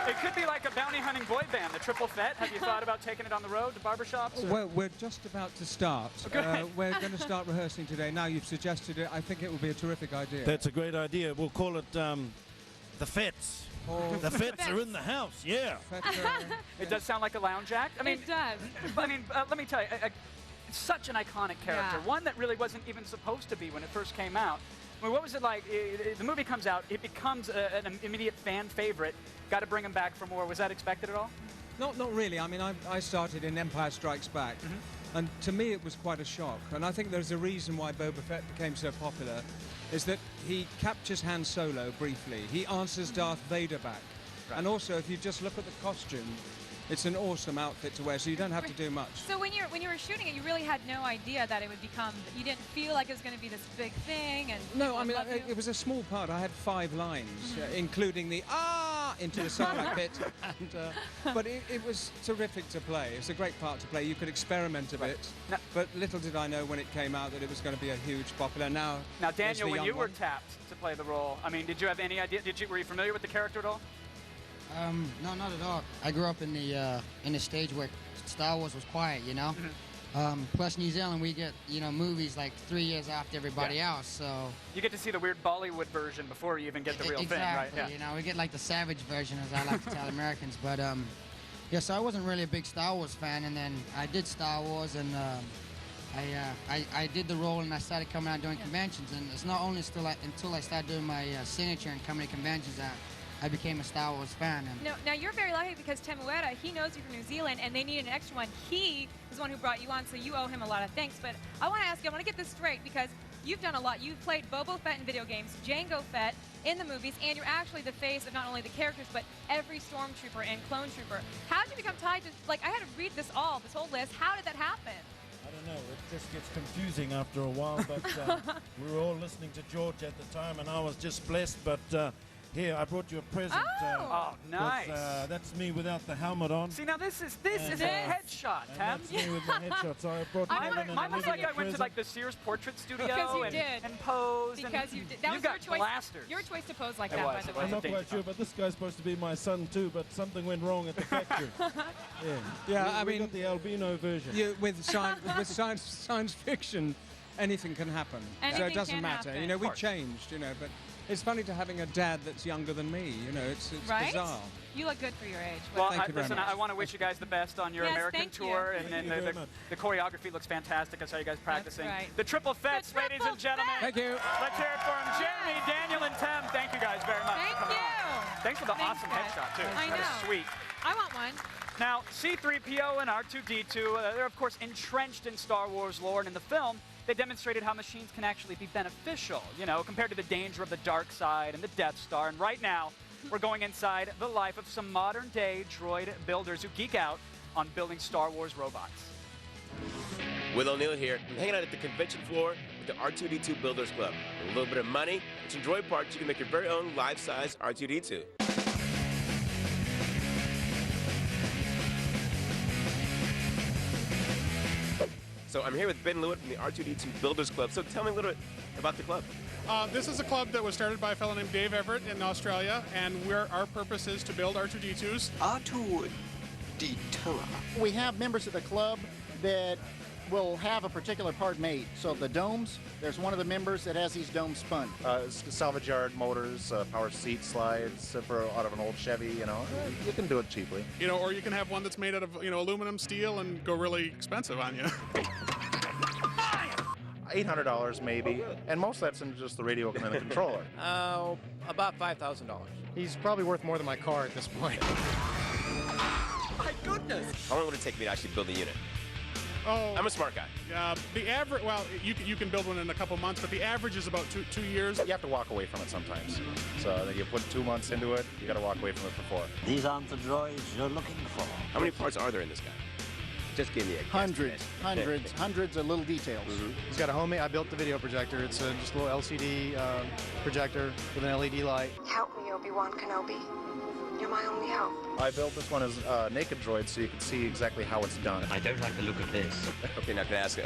It could be like a bounty hunting boy band, the Triple Fett. Have you thought about taking it on the road to barbershops? or- Well, we're just about to start. Okay. We're going to start rehearsing today. Now you've suggested it. I think it will be a terrific idea. That's a great idea. We'll call it the Fets. Oh. The Fets are in the house, yeah. It does sound like a lounge act. I mean, it does. I mean, let me tell you, it's such an iconic character. Yeah. One that really wasn't even supposed to be when it first came out. I mean, what was it like? The movie comes out, it becomes an immediate fan favorite. Got to bring him back for more. Was that expected at all? Not really. I mean, I started in Empire Strikes Back, and to me it was quite a shock. And I think there's a reason why Boba Fett became so popular, is that he captures Han Solo briefly. He answers Darth Vader back. Right. And also, if you just look at the costume, it's an awesome outfit to wear, so you don't have to do much. So when you were shooting it, you really had no idea that it would become. You didn't feel like it was going to be this big thing, and No, I mean, it was a small part. I had 5 lines, including the into the Sarlacc pit. And, but it was terrific to play. It was a great part to play. You could experiment a bit. But little did I know when it came out that it was going to be a huge popular. Now, Daniel, when you were tapped to play the role, I mean, did you have any idea? Were you familiar with the character at all? No, not at all. I grew up in the stage where Star Wars was quiet, you know. Plus New Zealand, we get movies like 3 years after everybody else, so You get to see the weird Bollywood version before you even get the real exactly, thing, right? Yeah. You know, we get like the savage version, as I like to tell Americans. But yeah, so I wasn't really a big Star Wars fan, and then I did Star Wars, and I did the role, and I started coming out doing conventions. And it's not only until I started doing my signature and coming to conventions that I became a Star Wars fan. And Now you're very lucky because Temuera, he knows you from New Zealand, and they needed an extra one. He was the one who brought you on, so you owe him a lot of thanks. But I want to ask you, I want to get this straight because you've done a lot. You've played Boba Fett in video games, Jango Fett in the movies, and you're actually the face of not only the characters, but every Stormtrooper and Clone Trooper. How did you become tied to, like, I had to read this whole list. How did that happen? I don't know. It just gets confusing after a while, but we were all listening to George at the time, and I was just blessed, but here, I brought you a present. Oh, nice. That's me without the helmet on. See, now this is a headshot, Tam. That's me with my headshot. So I brought Mine looks like I went to like the Sears portrait studio and posed. Because you did. That you've was got your choice. blasters. Your choice to pose like that, by the way. I'm not quite sure, but this guy's supposed to be my son too, but something went wrong at the factory. Yeah, we got the albino version. With science fiction, anything can happen. Anything so it doesn't can matter. happen. You know, we changed. You know, but it's funny to having a dad that's younger than me. You know, it's Right? bizarre. You look good for your age. Well, Thank you very listen, much. I want to wish you guys the best on your Yes, American thank you. tour, Thank and you very much. the choreography looks fantastic. I saw you guys practicing. right. The Triple Fets, ladies and gentlemen. Thank you. Let's hear it for them. Jeremy, Daniel, and Tem. Thank you guys very much. Thank for coming you. on. Thanks for the awesome guys. headshot too. I That was know. sweet. I want one. Now, C-3PO and R2-D2, they're of course entrenched in Star Wars lore, and in the film, they demonstrated how machines can actually be beneficial, you know, compared to the danger of the dark side and the Death Star. And right now, we're going inside the life of some modern-day droid builders who geek out on building Star Wars robots. Will O'Neill here. I'm hanging out at the convention floor with the R2-D2 Builders Club. With a little bit of money and some droid parts, you can make your very own life-size R2-D2. So I'm here with Ben Lewitt from the R2-D2 Builders Club. So tell me a little bit about the club. This is a club that was started by a fellow named Dave Everett in Australia, and our purpose is to build R2-D2s. R2-D2. We have members of the club that will have a particular part made. So the domes, there's one of the members that has these domes spun. Salvage yard motors, power seat slides out of an old Chevy, you know. You can do it cheaply. You know, or you can have one that's made out of, aluminum, steel, and go really expensive on you. $800 maybe, and most of that's in just the radio and the controller. About $5,000. He's probably worth more than my car at this point. My goodness! How long would it take me to actually build a unit? Oh, I'm a smart guy. The average, well, you can build one in a couple months, but the average is about two years. You have to walk away from it sometimes. So you put 2 months into it, you got to walk away from it for 4. These aren't the droids you're looking for. How many parts are there in this guy? Just give me a Hundreds of little details. He's got a homemade, I built the video projector. It's just a little LCD projector with an LED light. Help me, Obi-Wan Kenobi. You're my only hope. I built this one as naked droid so you can see exactly how it's done. I don't like the look of this. Okay, now can I ask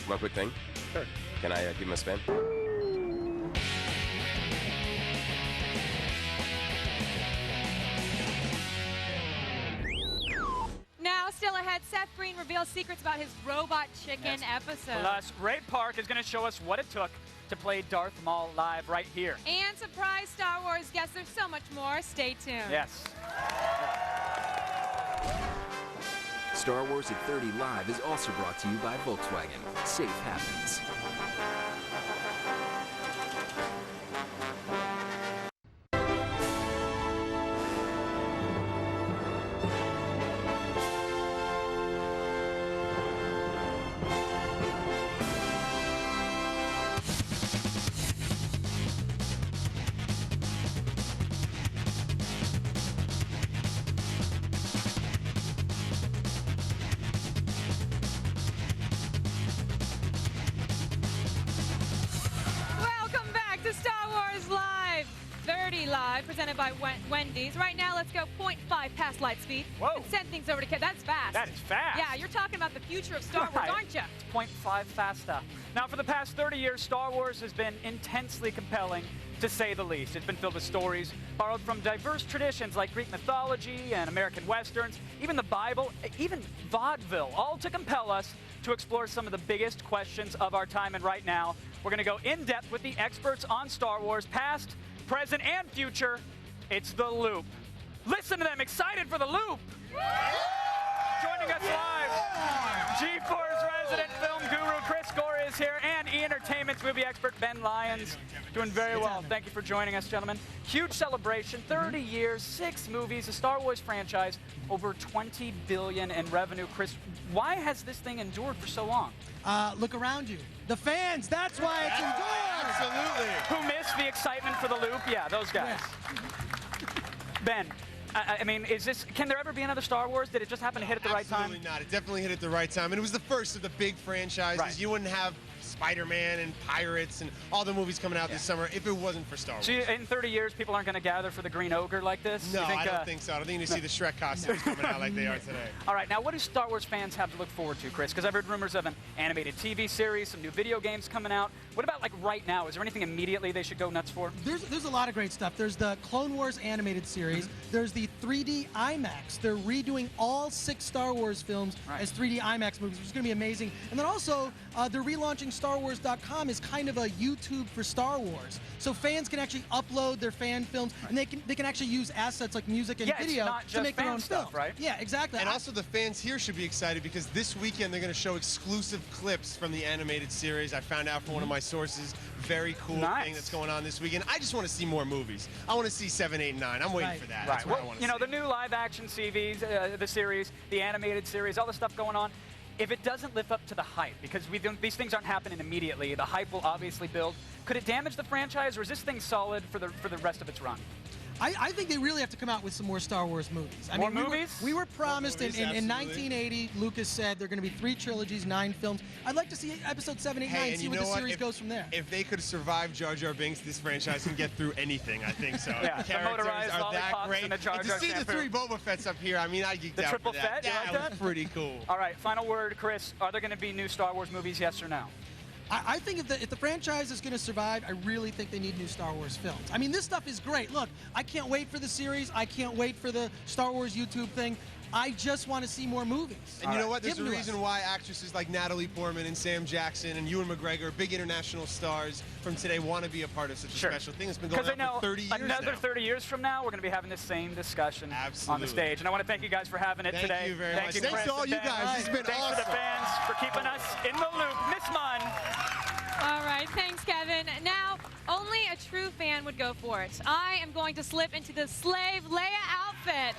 one quick thing? Sure. Can I give him a spin? Now, still ahead, Seth Green reveals secrets about his Robot Chicken episode. Plus, Ray Park is going to show us what it took to play Darth Maul live right here. And surprise Star Wars guests. There's so much more. Stay tuned. Yes. Star Wars at 30 Live is also brought to you by Volkswagen. Safe happens. Presented by Wendy's. Right now, let's go 0.5 past light speed. Whoa. And send things over to Ken. That's fast. That is fast. Yeah, you're talking about the future of Star Wars, aren't you? It's 0.5 faster. Now, for the past 30 years, Star Wars has been intensely compelling, to say the least. It's been filled with stories borrowed from diverse traditions like Greek mythology and American Westerns, even the Bible, even vaudeville, all to compel us to explore some of the biggest questions of our time. And right now, we're going to go in depth with the experts on Star Wars, past, present, and future. It's The Loop. Listen to them, excited for The Loop. Joining us live, G4's resident film guru Chris Gore is here, and E-Entertainment's movie expert Ben Lyons. Doing very well. Thank you for joining us, gentlemen. Huge celebration, 30 years, 6 movies, a Star Wars franchise, over $20 billion in revenue. Chris, why has this thing endured for so long? Look around you. The fans, that's why it's endured. Absolutely. Who missed the excitement for The Loop? Yeah, those guys. Ben, I mean, can there ever be another Star Wars? Did it just happen to hit at the right time? Absolutely not. It definitely hit at the right time. And it was the first of the big franchises. Right. You wouldn't have Spider-Man and Pirates and all the movies coming out this summer if it wasn't for Star Wars. So in 30 years, people aren't going to gather for the Green Ogre like this? No, I don't think so. I don't think you see the Shrek costumes coming out like they are today. All right, now what do Star Wars fans have to look forward to, Chris? Because I've heard rumors of an animated TV series, some new video games coming out. What about like right now? Is there anything immediately they should go nuts for? There's a lot of great stuff. There's the Clone Wars animated series. There's the 3D IMAX. They're redoing all 6 Star Wars films as 3D IMAX movies, which is going to be amazing. And then also, they're relaunching StarWars.com as kind of a YouTube for Star Wars. So fans can actually upload their fan films, and they can actually use assets like music and video to make their own stuff, right? Yeah, exactly. And also the fans here should be excited because this weekend they're going to show exclusive clips from the animated series. I found out from one of my sources. Very cool thing that's going on this weekend. I just want to see more movies. I want to see 7, 8, 9. I'm waiting for that. That's what I want to see. You know, the new live-action CVs, the series, the animated series, all the stuff going on, if it doesn't live up to the hype, because these things aren't happening immediately, the hype will obviously build. Could it damage the franchise, or is this thing solid for the rest of its run? I think they really have to come out with some more Star Wars movies. More movies? We were promised in 1980, Lucas said there are going to be 3 trilogies, 9 films. I'd like to see episode 7, 8, 9, see where the series goes from there. If they could survive Jar Jar Binks, this franchise can get through anything, I think so. Yeah, the characters are that great. And to see the 3 Boba Fett's up here, I mean, I geeked out triple for that. Fett, you like that? Was pretty cool. All right, final word, Chris. Are there going to be new Star Wars movies, yes or no? I think if the franchise is going to survive, I really think they need new Star Wars films. I mean, this stuff is great. Look, I can't wait for the series. I can't wait for the Star Wars YouTube thing. I just want to see more movies. And you know what? There's Give a them to reason us. why actresses like Natalie Portman and Sam Jackson and Ewan McGregor, big international stars from today, want to be a part of such a special thing. It's been going on for 30 years another now. 30 years from now, we're going to be having this same discussion on the stage. And I want to thank you guys for having it today. Thank you very much. You, Thanks Chris to all and you Ben. guys. This has been Thanks awesome. to the fans for keeping us in the loop. Miss Munn. All right, thanks, Kevin. Now, only a true fan would go for it. I am going to slip into the Slave Leia outfit.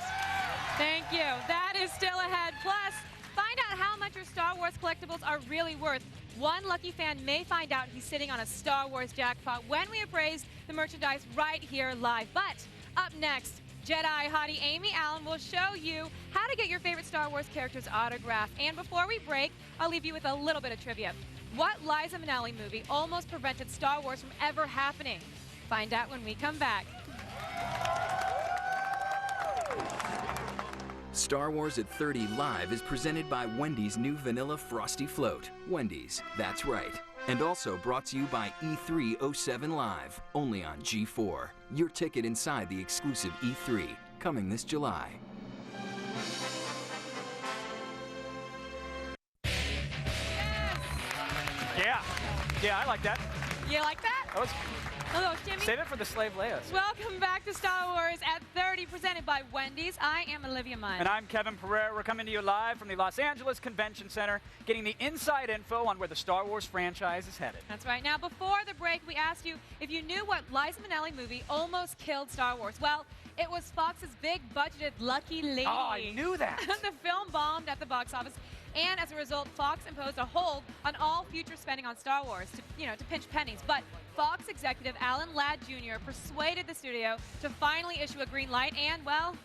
Thank you. That is still ahead. Plus, find out how much your Star Wars collectibles are really worth. One lucky fan may find out he's sitting on a Star Wars jackpot when we appraise the merchandise right here live. But up next, Jedi hottie Amy Allen will show you how to get your favorite Star Wars character's autograph. And before we break, I'll leave you with a little bit of trivia. What Liza Minnelli movie almost prevented Star Wars from ever happening? Find out when we come back. Star Wars at 30 Live is presented by Wendy's new Vanilla Frosty Float. Wendy's, that's right. And also brought to you by E307 Live, only on G4. Your ticket inside the exclusive E3, coming this July. Yeah, I like that. You like that? That was Hello, Jimmy. Save it for the Slave Leia. Welcome back to Star Wars at 30, presented by Wendy's. I am Olivia Munn. And I'm Kevin Pereira. We're coming to you live from the Los Angeles Convention Center, getting the inside info on where the Star Wars franchise is headed. That's right. Now, before the break, we asked you if you knew what Liza Minnelli movie almost killed Star Wars. Well, it was Fox's big-budgeted Lucky Lady. Oh, I knew that. The film bombed at the box office, and as a result, Fox imposed a hold on all future spending on Star Wars to pinch pennies. But Fox executive Alan Ladd Jr. persuaded the studio to finally issue a green light, and, well,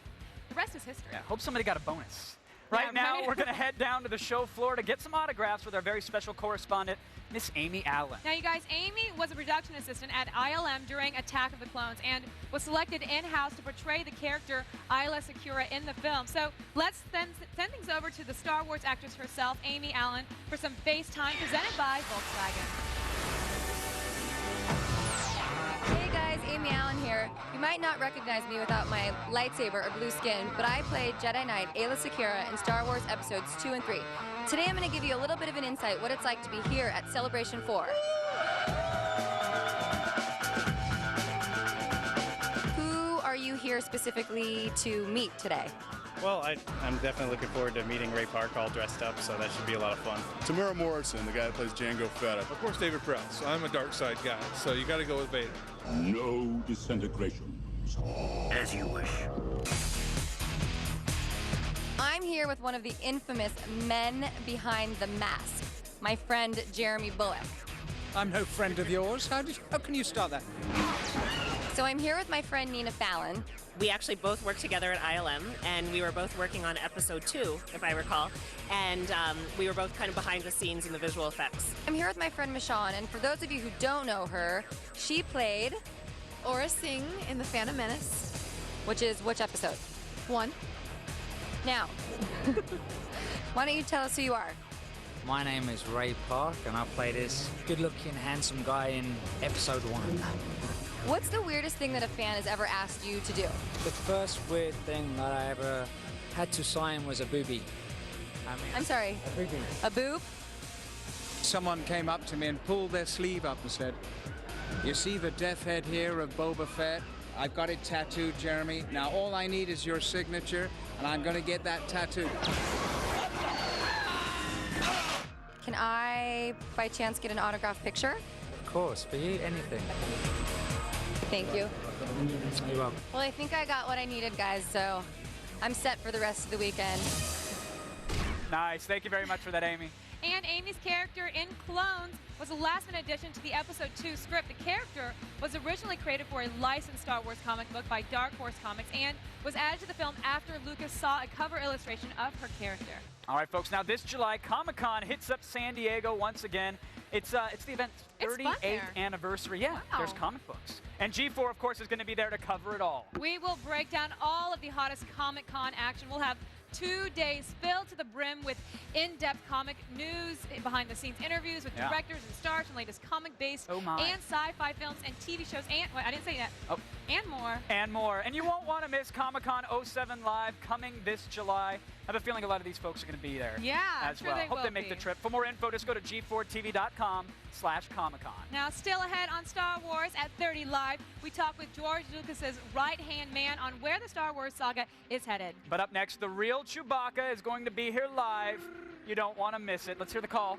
the rest is history. Yeah, hope somebody got a bonus. Right now, we're going to head down to the show floor to get some autographs with our very special correspondent, Miss Amy Allen. Now, you guys, Amy was a production assistant at ILM during Attack of the Clones and was selected in-house to portray the character Isla Secura in the film. So let's then send things over to the Star Wars actress herself, Amy Allen, for some FaceTime presented by Volkswagen. Hey guys, Amy Allen here. You might not recognize me without my lightsaber or blue skin, but I played Jedi Knight Ayla Secura in Star Wars Episodes 2 and 3. Today I'm going to give you a little bit of an insight what it's like to be here at Celebration 4. Who are you here specifically to meet today? Well, I'm definitely looking forward to meeting Ray Park all dressed up, so that should be a lot of fun. Temuera Morrison, the guy that plays Jango Fett. Of course, David Prowse. I'm a dark side guy, so you got to go with Vader. No disintegrations. As you wish. I'm here with one of the infamous men behind the mask, my friend Jeremy Bullock. I'm no friend of yours. How can you start that? So I'm here with my friend Nina Fallon. We actually both worked together at ILM, and we were both working on episode 2, if I recall, and we were both kind of behind the scenes in the visual effects. I'm here with my friend Michonne, and for those of you who don't know her, she played Aura Singh in The Phantom Menace. Which is which episode? 1. Now, why don't you tell us who you are? My name is Ray Park, and I play this good-looking, handsome guy in episode 1. What's the weirdest thing that a fan has ever asked you to do? The first weird thing that I ever had to sign was a boobie. I'm sorry. A boobie. A boob? Someone came up to me and pulled their sleeve up and said, "You see the death head here of Boba Fett? I've got it tattooed, Jeremy. Now all I need is your signature, and I'm going to get that tattooed." Can I, by chance, get an autographed picture? Of course, for you, anything. Thank you. You're welcome. Well, I think I got what I needed, guys, so I'm set for the rest of the weekend. Nice. Thank you very much for that, Amy. And Amy's character in Clones was a last-minute addition to the Episode 2 script. The character was originally created for a licensed Star Wars comic book by Dark Horse Comics and was added to the film after Lucas saw a cover illustration of her character. All right, folks. Now, this July, Comic-Con hits up San Diego once again. It's the event's 38th anniversary. Yeah, there's comic books. And G4, of course, is going to be there to cover it all. We will break down all of the hottest Comic-Con action. We'll have 2 days filled to the brim with in-depth comic news, behind-the-scenes interviews with directors and stars from latest comic-based and sci-fi films and TV shows, and I didn't say that. Oh. And more. And more. And you won't want to miss Comic-Con 07 Live coming this July. I have a feeling a lot of these folks are going to be there as well. Hope they make the trip. For more info, just go to g4tv.com/Comic-Con. Now, still ahead on Star Wars at 30 Live, we talk with George Lucas's right-hand man on where the Star Wars saga is headed. But up next, the real Chewbacca is going to be here live. You don't want to miss it. Let's hear the call.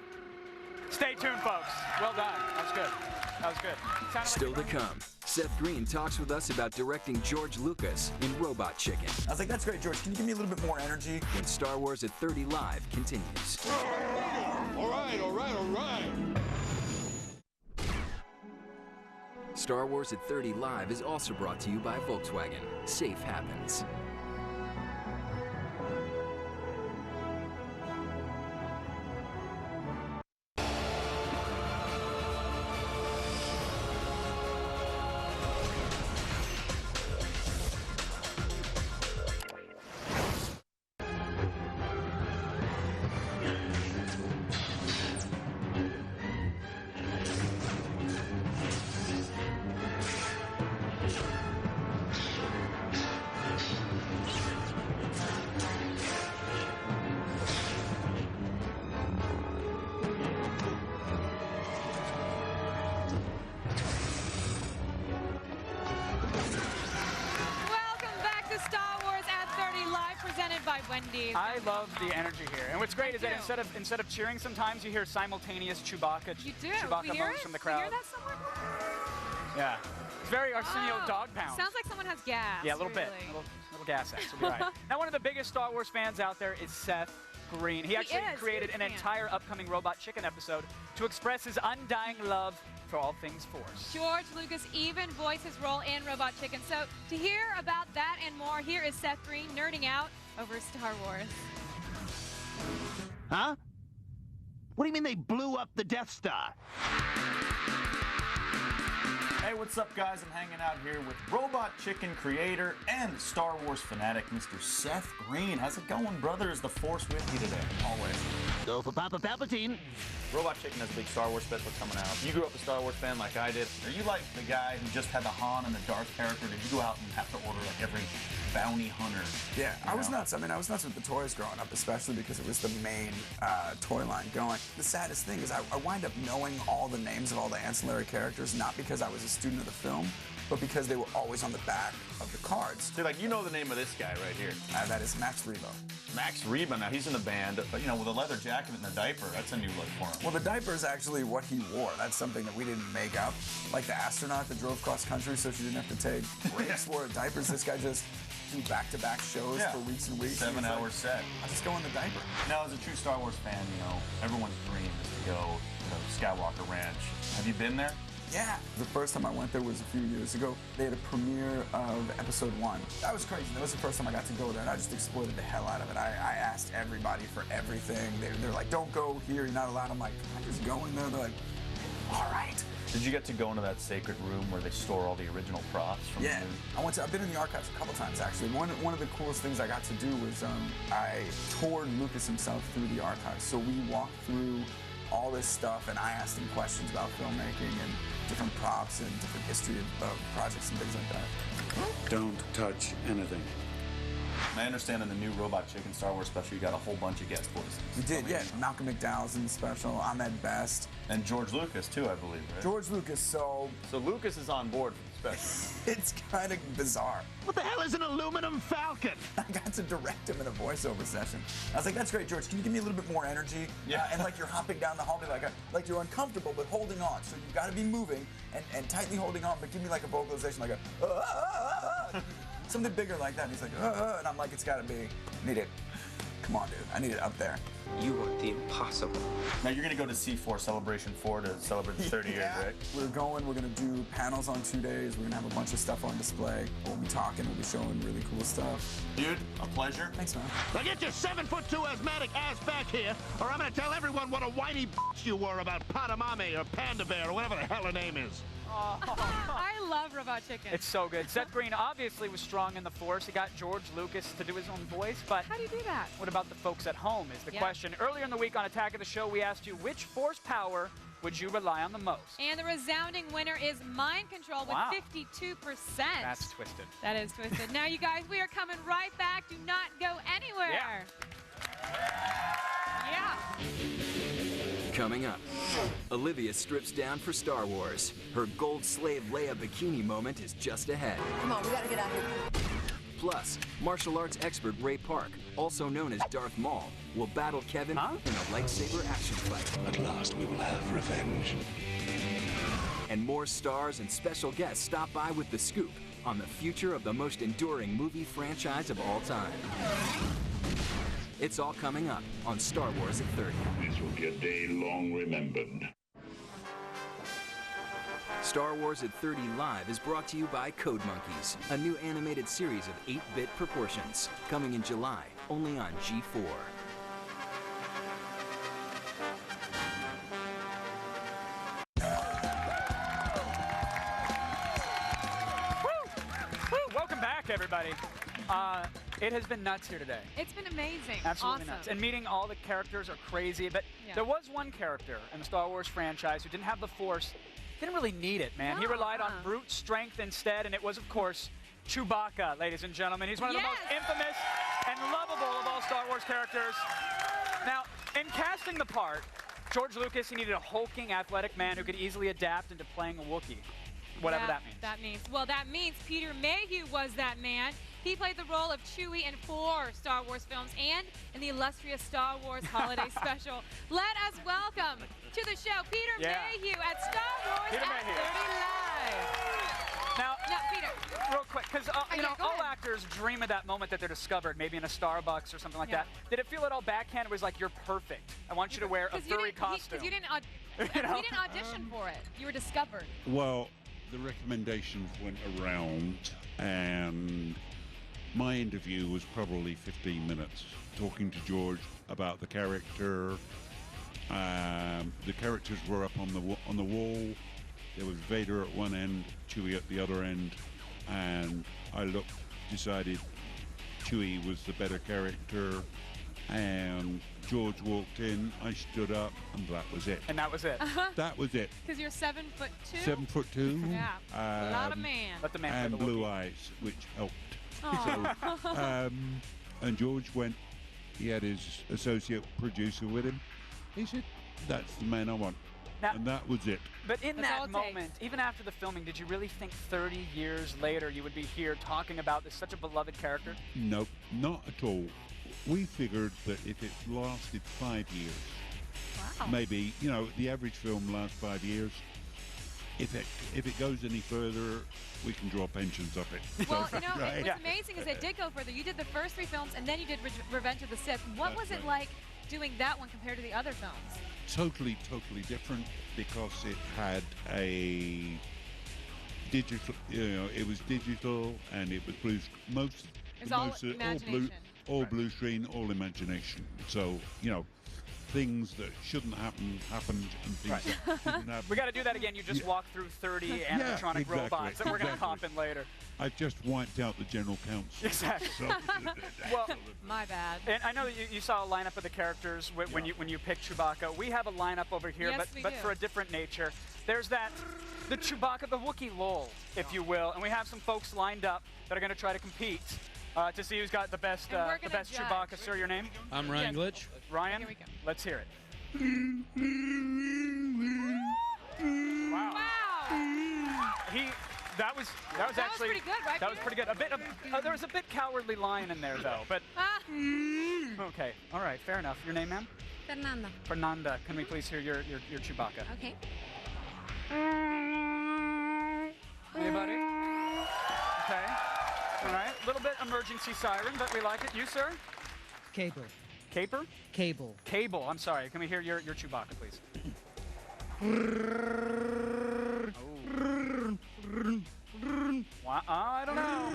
Stay tuned, folks. Well done. That was good. That was good. Still to come, Seth Green talks with us about directing George Lucas in Robot Chicken. I was like, that's great, George. Can you give me a little bit more energy? When Star Wars at 30 Live continues. All right, all right, all right. Star Wars at 30 Live is also brought to you by Volkswagen. Safe happens. I love the energy here, and what's great is that instead of cheering, sometimes you hear simultaneous Chewbacca moans from the crowd. You hear that somewhere? Yeah, it's very Arsenio dog pound. Sounds like someone has gas. Yeah, a little bit, little gas X. Will be right. Now, one of the biggest Star Wars fans out there is Seth Green. He actually created an entire upcoming Robot Chicken episode to express his undying love for all things Force. George Lucas even voiced his role in Robot Chicken. So to hear about that and more, here is Seth Green nerding out over Star Wars. Huh? What do you mean they blew up the Death Star? Hey, what's up, guys? I'm hanging out here with Robot Chicken creator and Star Wars fanatic, Mr. Seth Green. How's it going, brother? Is the Force with you today? Always. Go for Papa Palpatine. Robot Chicken has a big Star Wars special coming out. You grew up a Star Wars fan like I did. Are you like the guy who just had the Han and the Darth character? Did you go out and have to order like every bounty hunter? Yeah, I was nuts. I mean, I was nuts with the toys growing up, especially because it was the main toy line going. The saddest thing is I wind up knowing all the names of all the ancillary characters, not because I was a student of the film, but because they were always on the back of the cards. So, like, you know the name of this guy right here. That is Max Rebo. Max Rebo, now he's in the band, but, you know, with a leather jacket and a diaper, that's a new look for him. Well, the diaper is actually what he wore. That's something that we didn't make up. Like the astronaut that drove cross country so she didn't have to take breaks wore diapers. This guy just do back-to-back shows for weeks and weeks. 7-hour set. I'll just go in the diaper. Now, as a true Star Wars fan, you know, everyone's dream is to go to Skywalker Ranch. Have you been there? Yeah. The first time I went there was a few years ago. They had a premiere of Episode 1. That was crazy. That was the first time I got to go there, and I just exploited the hell out of it. I asked everybody for everything. They're like, don't go here, you're not allowed. I'm like, can I just go in there? They're like, all right. Did you get to go into that sacred room where they store all the original props from the movie? I've been in the archives a couple times, actually. One of the coolest things I got to do was I toured Lucas himself through the archives. So we walked through all this stuff, and I asked him questions about filmmaking and different props and different history of projects and things like that. Don't touch anything. I understand in the new Robot Chicken Star Wars special, you got a whole bunch of guest voices. We did, yeah. Malcolm McDowell's in the special, Ahmed Best. And George Lucas, too, I believe, right? George Lucas, So Lucas is on board for the special. It's kind of bizarre. What the hell is an aluminum falcon? I got to direct him in a voiceover session. I was like, that's great, George. Can you give me a little bit more energy? Yeah. And like you're hopping down the hallway, like you're uncomfortable, but holding on. So you've got to be moving and tightly holding on, but give me like a vocalization, like a, something bigger like that. And he's like, and I'm like, it's got to be. I need it. Come on, dude. I need it up there. You want the impossible. Now you're going to go to C4 Celebration 4 to celebrate the 30 years, right? We're going to do panels on 2 days. We're going to have a bunch of stuff on display. We'll be talking. We'll be showing really cool stuff. Dude, a pleasure. Thanks, man. Now get your 7'2" asthmatic ass back here, or I'm going to tell everyone what a whiny bitch you were about Padamame or Panda Bear or whatever the hell her name is. I love Robot Chicken. It's so good. Seth Green obviously was strong in the Force. He got George Lucas to do his own voice, but how do you do that? What about the folks at home is the question. Earlier in the week on Attack of the Show, we asked you which Force power would you rely on the most? And the resounding winner is Mind Control with 52%. That's twisted. That is twisted. Now, you guys, we are coming right back. Do not go anywhere. Yeah. Coming up, Olivia strips down for Star Wars. Her gold slave Leia bikini moment is just ahead. Come on, we gotta get out of here. Plus, martial arts expert Ray Park, also known as Darth Maul, will battle Kevin in a lightsaber action fight. At last we will have revenge. And more stars and special guests stop by with the scoop on the future of the most enduring movie franchise of all time. It's all coming up on Star Wars at 30. This will be a day long remembered. Star Wars at 30 Live is brought to you by Code Monkeys, a new animated series of 8-bit proportions, coming in July, only on G4. Welcome back, everybody. It has been nuts here today. It's been amazing. Absolutely awesome. nuts. And meeting all the characters are crazy, but there was one character in the Star Wars franchise who didn't have the Force. Didn't really need it, man. He relied on brute strength instead, and it was, of course, Chewbacca, ladies and gentlemen. He's one of the most infamous and lovable of all Star Wars characters. Now, in casting the part, George Lucas, he needed a hulking, athletic man who could easily adapt into playing a Wookiee, whatever that means. Well, that means Peter Mayhew was that man. He played the role of Chewie in 4 Star Wars films and in the illustrious Star Wars Holiday Special. Let us welcome to the show Peter Mayhew at Star Wars at 30 Live. Now, Peter. Real quick, because you know, all actors dream of that moment that they're discovered, maybe in a Starbucks or something like that. Did it feel at all backhand? It was like, you're perfect. I want you to wear a furry costume. Because you didn't audition for it. You were discovered. Well, the recommendations went around, and my interview was probably 15 minutes, talking to George about the character. The characters were up on the wall. There was Vader at one end, Chewie at the other end, and I decided Chewie was the better character. And George walked in, I stood up, and that was it. And that was it. That was it. Because you're 7'2". 7'2". Yeah, a lot of man. Let the man and blue eyes, which helped. So, and George went. He had his associate producer with him. He said, "That's the man I want," and that was it. But in that moment, even after the filming, did you really think 30 years later you would be here talking about this such a beloved character? Nope, not at all. We figured that if it lasted 5 years, maybe, you know, the average film lasts 5 years. If it goes any further, we can draw pensions of it. Well, you know, what's amazing is it did go further. You did the first 3 films, and then you did Revenge of the Sith. What was it like doing that one compared to the other films? Totally different, because it had a digital, you know, it was digital, and it was all blue screen, all imagination. So, you know, things that shouldn't happen happened, and things that shouldn't happen. We got to do that again. You just walk through 30 animatronic robots that we're going to comp in later. I've just wiped out the general counsel. Exactly. So, well, my bad. And I know that you saw a lineup of the characters when you picked Chewbacca. We have a lineup over here, but for a different nature. There's the Chewbacca, the Wookiee lull, if you will, and we have some folks lined up that are going to try to compete to see who's got the best Chewbacca. Sir, your name? I'm Ryan Glitch. Ryan, let's hear it. Wow. That was actually pretty good, right? That was pretty good. A bit of there was a bit cowardly lion in there though, but okay, all right, fair enough. Your name, ma'am? Fernanda. Fernanda. Can we please hear your Chewbacca? Okay. Anybody? Okay. All right. A little bit emergency siren, but we like it. You, sir? Cable. Caper? Cable. Cable. I'm sorry. Can we hear your Chewbacca, please? I don't know.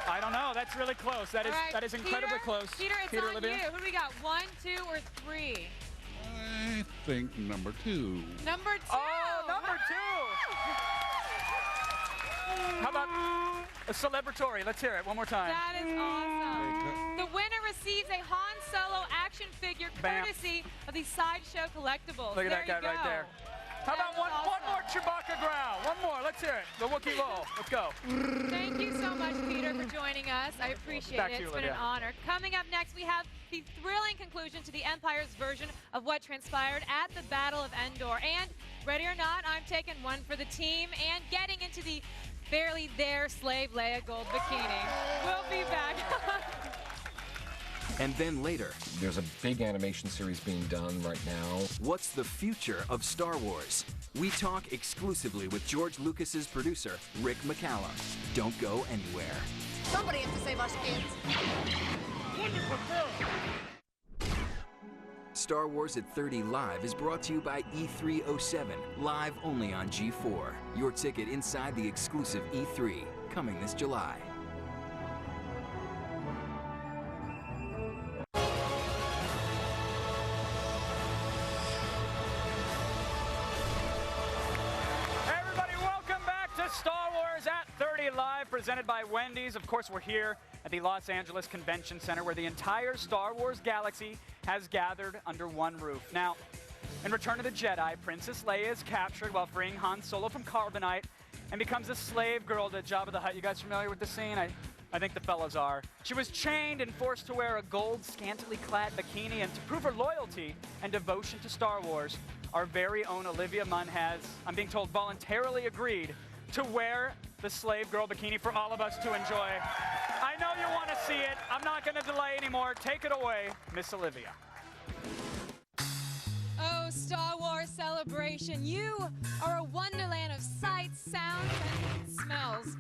I don't know. That's really close. That is incredibly close. Peter, it's on Olivia? you. Who do we got? 1, 2, or 3? I think number 2. Number 2. Oh, number 2. How about a celebratory? Let's hear it one more time. That is awesome. The winner receives a Han Solo action figure courtesy of the Sideshow Collectibles. Look at that guy right there. How about one more Chewbacca growl? One more. Let's hear it. The Wookiee Lowell. Let's go. Thank you so much, Peter, for joining us. I appreciate it. It's been an honor. Coming up next, we have the thrilling conclusion to the Empire's version of what transpired at the Battle of Endor. And ready or not, I'm taking one for the team and getting into the barely there Slave Leia gold bikini. We'll be back. And then later, there's a big animation series being done right now. What's the future of Star Wars? We talk exclusively with George Lucas's producer, Rick McCallum. Don't go anywhere. Somebody has to save us kids. Wonderful girl. Star Wars at 30 Live is brought to you by E307, live only on G4. Your ticket inside the exclusive E3, coming this July. Presented by Wendy's. Of course, we're here at the Los Angeles Convention Center where the entire Star Wars galaxy has gathered under one roof. Now, in Return of the Jedi, Princess Leia is captured while freeing Han Solo from Carbonite and becomes a slave girl to Jabba the Hutt. You guys familiar with the scene? I think the fellas are. She was chained and forced to wear a gold, scantily clad bikini, and to prove her loyalty and devotion to Star Wars, our very own Olivia Munn has, I'm being told, voluntarily agreed to wear the slave girl bikini for all of us to enjoy. I know you want to see it. I'm not going to delay anymore. Take it away, Miss Olivia. Oh, Star Wars Celebration, you are a wonderland of sights, sounds, and smells.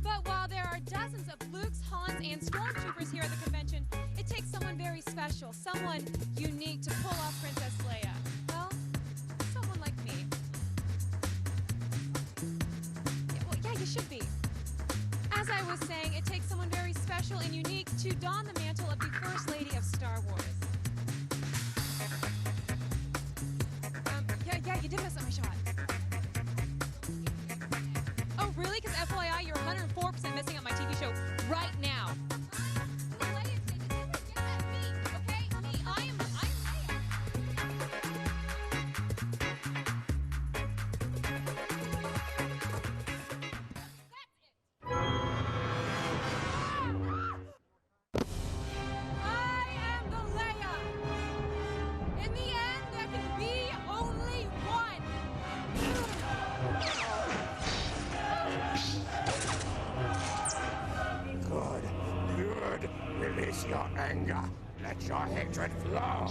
But while there are dozens of Lukes, Hans, and Stormtroopers here at the convention, it takes someone very special, someone unique to pull off Princess Leia. Well, someone like me. Yeah, you should be. As I was saying, it takes someone very special and unique to don the mantle of the First Lady of Star Wars. Yeah, you did miss my shot. Oh, really? Because FYI, you're 104% missing on my TV show right now. Release your anger. Let your hatred flow.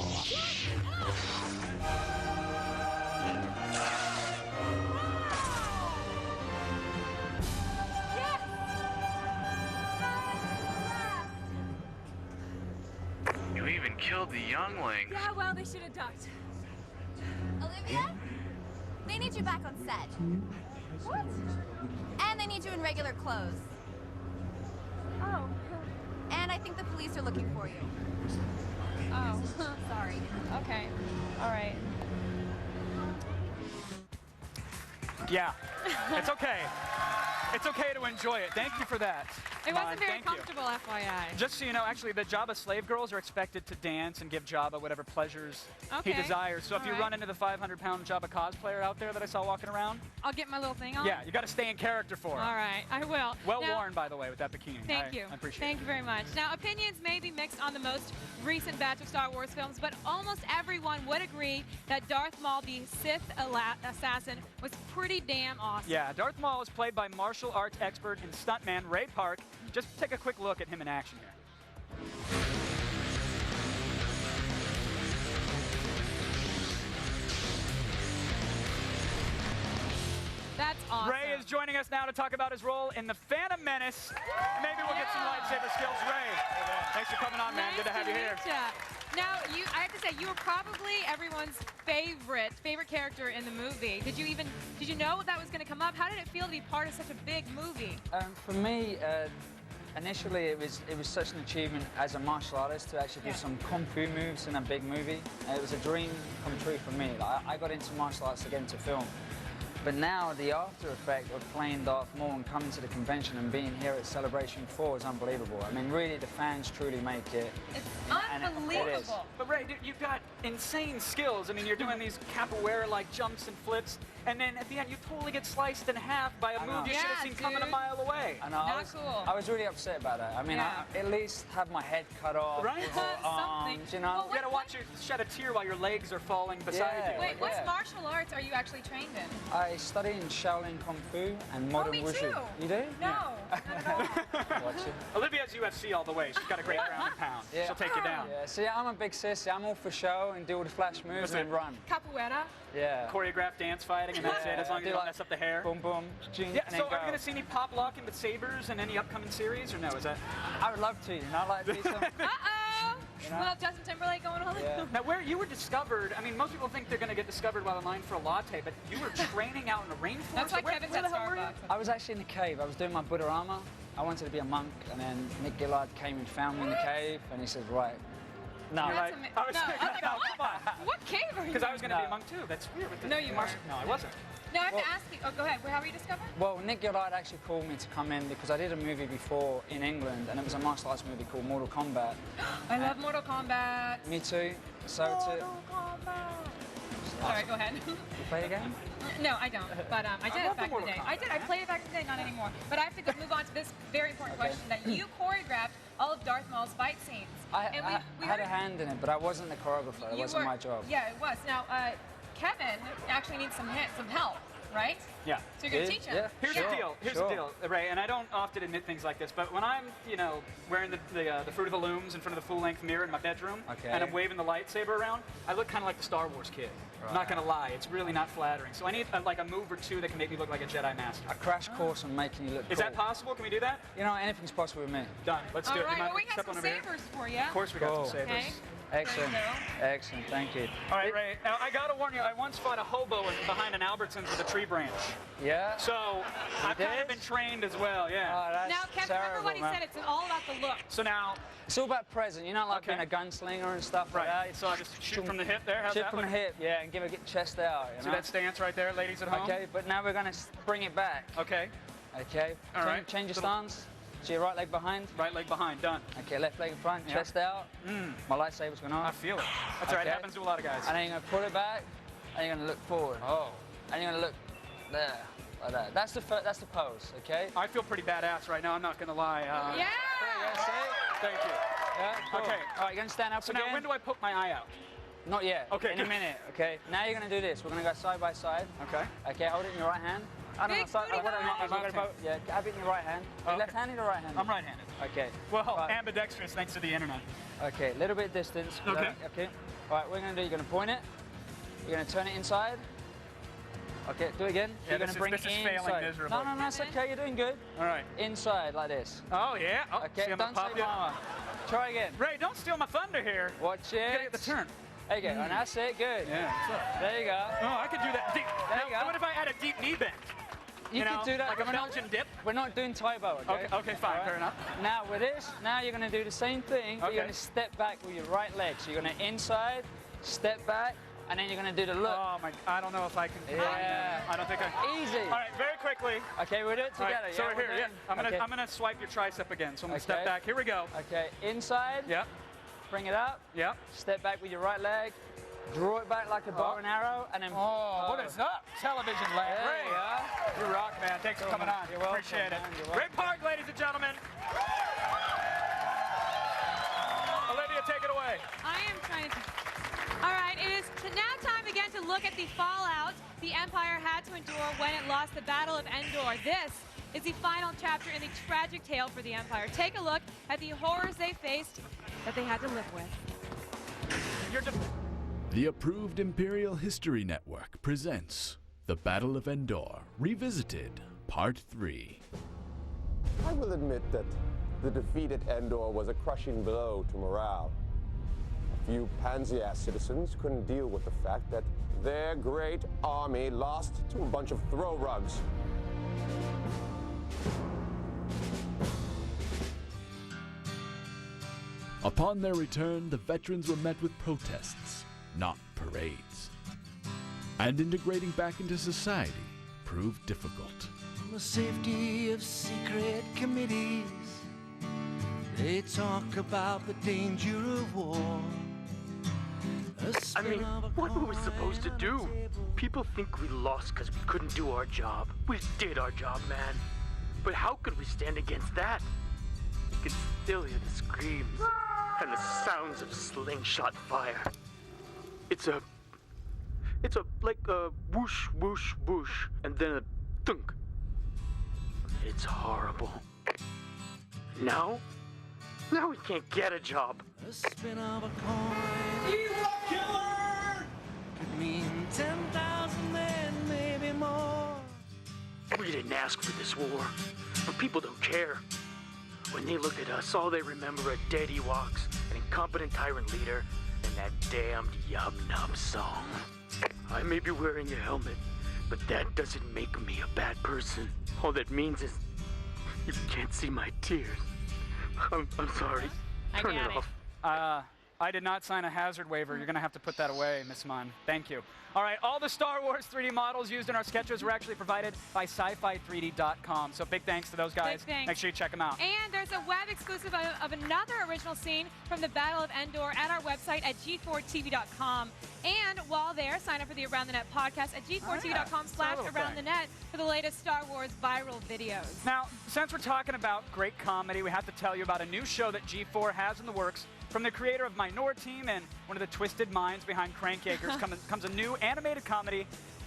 You even killed the youngling. Yeah, well, they should have ducked. Olivia? They need you back on set. What? And they need you in regular clothes. Oh. And I think the police are looking for you. Oh, sorry. Okay. All right. Yeah, it's okay. It's okay to enjoy it. Thank you for that. It wasn't very comfortable, FYI. Just so you know, actually, the Jabba slave girls are expected to dance and give Jabba whatever pleasures he desires. So if you run into the 500-pound Jabba cosplayer out there that I saw walking around, I'll get my little thing on? Yeah, you got to stay in character for it. All right, I will. Well worn, by the way, with that bikini. Thank you. I appreciate it. Thank you very much. Now, opinions may be mixed on the most recent batch of Star Wars films, but almost everyone would agree that Darth Maul, the Sith assassin, was pretty damn awesome. Yeah, Darth Maul is played by martial arts expert and stuntman Ray Park. Just take a quick look at him in action here. That's awesome. Ray is joining us now to talk about his role in the Phantom Menace. And maybe we'll get some lightsaber skills. Ray, thanks for coming on, man. Nice Good to have you here. Now, I have to say, you were probably everyone's favorite character in the movie. Did you know that was going to come up? How did it feel to be part of such a big movie? For me, initially it was such an achievement as a martial artist to actually do some kung fu moves in a big movie. It was a dream come true for me. I got into martial arts to get into film. But now the after effect of playing Darth Maul and coming to the convention and being here at Celebration 4 is unbelievable. I mean, really, the fans truly make it. It's and unbelievable. it is. But Ray, you've got insane skills. I mean, you're doing these capoeira-like jumps and flips, and then at the end you totally get sliced in half by a move you should have seen coming a mile away. I know. I was really upset about that. I mean, I at least have my head cut off. Right? Or arms, you know. Well, you gotta watch you shed a tear while your legs are falling beside you. Wait, what martial arts are you actually trained in? I study in Shaolin Kung Fu and Modern me Wushu. too. You do? No, not at all. Watch it. Olivia's UFC all the way. She's got a great ground and pound. Yeah. She'll take you down. Yeah, see, I'm a big sissy. I'm all for show and do all the flash moves and then run. Capoeira? Yeah. Choreographed dance fighting, and that's it, as long as you don't mess up the hair. Boom, boom, ching, Yeah, and so then are go. we going to see any pop locking with sabers in any upcoming series, or no? Is that? I would love to, you know, like these. Uh-oh! You know? Well, Justin Timberlake going all Yeah. Now, where you were discovered, I mean, most people think they're going to get discovered while in line for a latte, but you were training out in the rainforest. That's why Where- Kevin's where at the hell were you? Starbucks. I was actually in the cave. I was doing my Buddharama. I wanted to be a monk, and then Nick Gillard came and found me in the cave, and he said, right. No. You're like, I was thinking, like, no, come on. What cave are you Because I was going to be a No. monk too. That's weird. With the No, you martial- weren't. No, I wasn't. No, I have to ask you. Oh, go ahead. How were you discovered? Well, Nick Gillard actually called me to come in because I did a movie before in England, and it was a martial arts movie called Mortal Kombat. I love Mortal Kombat. Me too. So to Sorry, go ahead. you play the game? No, I don't. But I did love it back the in the day. Mortal I did. I played it back in the day, not anymore. But I have to move on to this very important question that you choreographed all of Darth Maul's fight scenes. I we had a heard- hand in it, but I wasn't the choreographer. It you wasn't were- my job. Yeah, it was. Now, Kevin actually needs some help, right? Yeah. So you're going to teach him? Yeah. Here's the deal. Here's the deal, Ray. And I don't often admit things like this, but when I'm, wearing the Fruit of the Looms in front of the full-length mirror in my bedroom, and I'm waving the lightsaber around, I look kind of like the Star Wars kid. I'm not gonna lie, it's really not flattering. So I need like a move or two that can make me look like a Jedi Master. A crash course on making you look Is cool. that possible? Can we do that? You know, anything's possible with me. Done. Let's do All it. right, You mind well, we have step some on over here? sabers for you. Of course we got Cool. some sabers. Okay. Excellent. There you Excellent. Thank you. All right, Ray. Now, I gotta warn you, I once fought a hobo behind an Albertsons with a tree branch. Yeah. So I've kind of been trained as well, yeah. Oh, that's Now, Kevin, remember what he man. said? It's all about the look. So now, It's all about present. You're not like being a gunslinger and stuff like that. So I just shoot from the hip there? How's Shoot that from the look? hip, yeah, and give it chest out. You See know? that stance right there, ladies at home? Okay, but now we're going to bring it back. Okay. Okay. All right. Change your stance. So your right leg behind. Right leg behind, done. Okay, left leg in front, Yeah. chest out. My lightsaber's going on. I feel it. That's all right, it happens to a lot of guys. And then you're going to pull it back, and you're going to look forward. Oh. And you're going to look there, like that. That's the pose, okay? I feel pretty badass right now, I'm not going to lie. Yeah! Yeah, see? Thank you. Yeah, cool. Okay. All right, you're going to stand up So again. now, when do I poke my eye out? Not yet. Okay, In a good. minute, okay? Now you're going to do this. We're going to go side by side. Okay. Okay, hold it in your right hand. Oh, no, Big sorry. booty I've got it in my- guy. I've got it both. Yeah, have it in your right hand. Okay. Left-handed or right-handed? I'm right-handed. Okay. Well, Right. ambidextrous thanks to the internet. Okay, a little bit distance. Okay. Okay. All right, what you're going to do, you're going to point it. You're going to turn it inside. Okay, do it again. Yeah, you're going this to bring is it failing inside. miserably. No, it's okay. You're doing good. All right. Inside, like this. Oh, yeah. Oh, Okay, see, I'm don't gonna pop say you. mama. Try again. Ray, don't steal my thunder here. Watch it. You gotta get the turn. There you go. And that's it. Good. Yeah. There you go. Oh, I could do that. Deep. There you Now, go. what if I add a deep knee bend? You know, can do that. like a Belgian dip? We're not doing Taibo, okay? Okay, fine, All right? fair enough. Now with this, now you're going to do the same thing, but Okay. you're going to step back with your right leg. So you're going to inside, step back, and then you're going to do the look. Oh my! I don't know if I can. Yeah. I don't think I. Easy. All right, very quickly. Okay, we'll do it All together. right, so yeah, we're here. Yeah. Okay. I'm gonna swipe your tricep again. So I'm gonna step Okay. back. Here we go. Okay, inside. Yep. Bring it up. Yep. Step back with your right leg. Draw it back like a bow and arrow, and then. Oh, what is up? Television land. There Ray, you go. you rock, man. Thanks for Cool, coming man. on. You're welcome, Appreciate it. man. You're welcome. Great park, ladies and gentlemen. Olivia, take it away. I am trying to. All right, it is now time again to look at the fallout the Empire had to endure when it lost the Battle of Endor. This is the final chapter in the tragic tale for the Empire. Take a look at the horrors they faced that they had to live with. The approved Imperial History Network presents The Battle of Endor Revisited, Part 3. I will admit that the defeat at Endor was a crushing blow to morale. A few pansy-ass citizens couldn't deal with the fact that their great army lost to a bunch of throw rugs. Upon their return, the veterans were met with protests, not parades. And integrating back into society, proved difficult. The safety of secret committees. They talk about the danger of war. I mean, what were we supposed to do? People think we lost because we couldn't do our job. We did our job, man. But how could we stand against that? You can still hear the screams and the sounds of slingshot fire. It's like a whoosh, whoosh, whoosh, and then a thunk. It's horrible. Now we can't get a job. A spin of a coin. Ewok killer! Could mean 10,000 men, maybe more. We didn't ask for this war, but people don't care. When they look at us, all they remember are dead Ewoks, an incompetent tyrant leader, and that damned Yub Nub song. I may be wearing a helmet, but that doesn't make me a bad person. All that means is you can't see my tears. I'm sorry. Turn it off. I did not sign a hazard waiver. You're going to have to put that away, Miss Munn. Thank you. All right, all the Star Wars 3D models used in our sketches were actually provided by sci-fi3d.com. So big thanks to those guys. Big thanks. Make sure you check them out. And there's a web exclusive of another original scene from the Battle of Endor at our website at g4tv.com. And while there, sign up for the Around the Net podcast at g4tv.com/aroundthenet for the latest Star Wars viral videos. Now, since we're talking about great comedy, we have to tell you about a new show that G4 has in the works. From the creator of Minority Team and one of the twisted minds behind Crank Acres comes a new animated comedy.